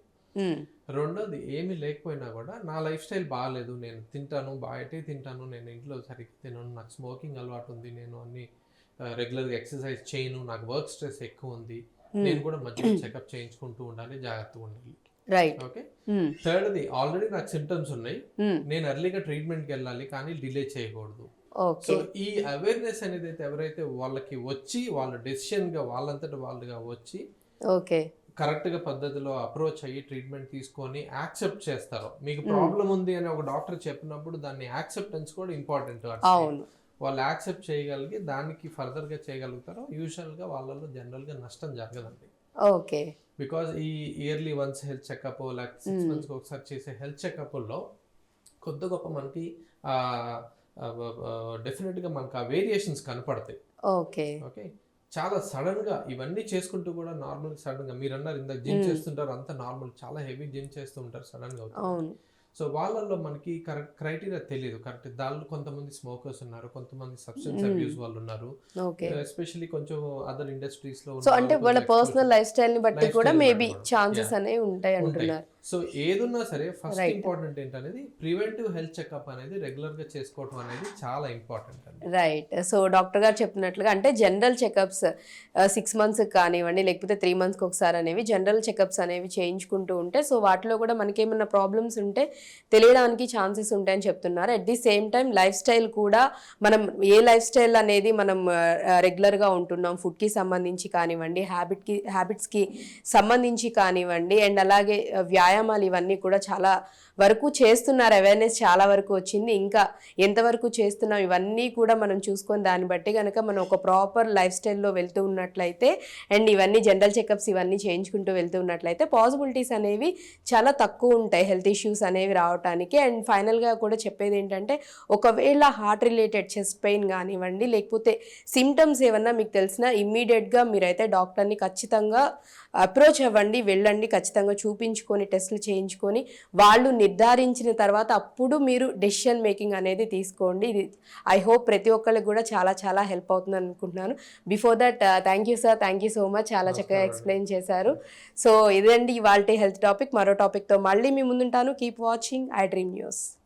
రెండోది ఏమీ లేకపోయినా కూడా నా లైఫ్ స్టైల్ బాగాలేదు, నేను తింటాను బయటే తింటాను, నేను ఇంట్లో సరిగ్గా తినను, నాకు స్మోకింగ్ అలవాటు ఉంది, నేను అన్ని రెగ్యులర్గా ఎక్సర్సైజ్ చేయను, నాకు వర్క్ స్ట్రెస్ ఎక్కువ ఉంది, నేను కూడా మధ్యలో చెకప్ చేయించుకుంటూ ఉండాలి, జాగ్రత్తగా ఉండాలి. ఓకే. థర్డ్ది ఆల్రెడీ నాకు సిమ్టమ్స్ ఉన్నాయి, నేను ఎర్లీగా ట్రీట్మెంట్కి వెళ్ళాలి కానీ డిలే చేయకూడదు. సో ఈ అవేర్నెస్ అనేది అయితే ఎవరైతే వాళ్ళకి వచ్చి వాళ్ళ డెసిషన్ గా వాళ్ళంతట వాళ్ళుగా వచ్చి కరెక్ట్ గా పద్ధతిలో అప్రోచ్ అయ్యి ట్రీట్మెంట్ తీసుకొని యాక్సెప్ట్ చేస్తారో, మీకు ప్రాబ్లం ఉంది అని ఒక డాక్టర్ చెప్పినప్పుడు దాన్ని యాక్సెప్టెన్స్ కూడా ఇంపార్టెంట్. వాళ్ళు యాక్సెప్ట్ చేయగలిగి దానికి ఫర్దర్ గా చేయగలుగుతారో యూజువల్ గా వాళ్ళలో జనరల్ గా నష్టం జరగదండి. ఓకే. బికాజ్ ఈ ఇయర్లీ వన్స్ హెల్త్ చెకప్ లేకపోతే 6 months ఒకసారి చేసే హెల్త్ చెకప్ లో కొద్ది గొప్ప మనకి డెఫినెట్ గా మనకు ఆ వేరియేషన్స్ కనపడతాయి. ఓకే. చాలా సడన్ గా ఇవన్నీ చేసుకుంటూ కూడా నార్మల్ సడన్ గా మీరు అన్నారు ఇందాక జిమ్ చేస్తుంటారు, అంత నార్మల్, చాలా హెవీ జిమ్ చేస్తూ ఉంటారు, సడన్ గా అవుతుంది. సో వాళ్ళల్లో మనకి కరెక్ట్ క్రైటీరియా తెలియదు. కరెక్ట్ దానిలో కొంతమంది స్మోకర్స్ ఉన్నారు, కొంతమంది సబ్స్టెన్స్ అబ్యూస్ వాళ్ళు ఉన్నారు, ఎస్పెషల్లీ కొంచెం అదర్ ఇండస్ట్రీస్ లో. సో అంటే వాళ్ళ పర్సనల్ లైఫ్ స్టైల్ ని బట్టి కూడా మేబీ ఛాన్సెస్ అనేవి ఉంటాయి అంటున్నారు. సో ఏదున్నా సరే ఫస్ట్ ఇంపార్టెంట్ ఏంటనేది ప్రివెంటివ్ హెల్త్ చెకప్ అనేది రెగ్యులర్ గా చేసుకోవడం అనేది చాలా ఇంపార్టెంట్ అండి. రైట్. సో డాక్టర్ గారు చెప్పినట్లుగా అంటే జనరల్ చెకప్స్ 6 months కానివ్వండి లేకపోతే 3 months ఒకసారి అనేవి జనరల్ చెకప్స్ అనేవి చేయించుకుంటూ ఉంటే సో వాటిలో కూడా మనకి ఏమైనా ప్రాబ్లమ్స్ ఉంటే తెలియడానికి ఛాన్సెస్ ఉంటాయని చెప్తున్నారు. At the same time life style కూడా మనం ఏ లైఫ్ స్టైల్ అనేది మనం రెగ్యులర్గా ఉంటున్నాం, ఫుడ్కి సంబంధించి కానివ్వండి, హ్యాబిట్స్కి సంబంధించి కానివ్వండి, అండ్ అలాగే వ్యాయామాలు ఇవన్నీ కూడా చాలా వరకు చేస్తున్నారు, అవేర్నెస్ చాలా వరకు వచ్చింది. ఇంకా ఎంతవరకు చేస్తున్నాం ఇవన్నీ కూడా మనం చూసుకొని దాన్ని బట్టి కనుక మనం ఒక ప్రాపర్ లైఫ్ స్టైల్లో వెళ్తూ ఉన్నట్లయితే అండ్ ఇవన్నీ జనరల్ చెకప్స్ ఇవన్నీ చేయించుకుంటూ వెళ్తూ ఉన్నట్లయితే పాసిబిలిటీస్ అనేవి చాలా తక్కువ ఉంటాయి హెల్త్ ఇష్యూస్ అనేవి రావడానికి. అండ్ ఫైనల్గా కూడా చెప్పేది ఏంటంటే ఒకవేళ హార్ట్ రిలేటెడ్ చెస్ట్ పెయిన్ కానివ్వండి లేకపోతే సిమ్టమ్స్ ఏమన్నా మీకు తెలిసినా ఇమ్మీడియట్గా మీరైతే డాక్టర్ని ఖచ్చితంగా అప్రోచ్ అవ్వండి, వెళ్ళండి, ఖచ్చితంగా చూపించుకొని టెస్టులు చేయించుకొని వాళ్ళు నిర్ధారించిన తర్వాత అప్పుడు మీరు డెసిషన్ మేకింగ్ అనేది తీసుకోండి. ఇది ఐ హోప్ ప్రతి ఒక్కరికి కూడా చాలా చాలా హెల్ప్ అవుతుంది అనుకుంటున్నాను. Before that thank you sir, thank you so much, చాలా చక్కగా ఎక్స్ప్లెయిన్ చేశారు. సో ఇదండి ఇవాల్టి హెల్త్ టాపిక్. మరో టాపిక్తో మళ్ళీ మీ ముందుంటాను. Keep watching I Dream news.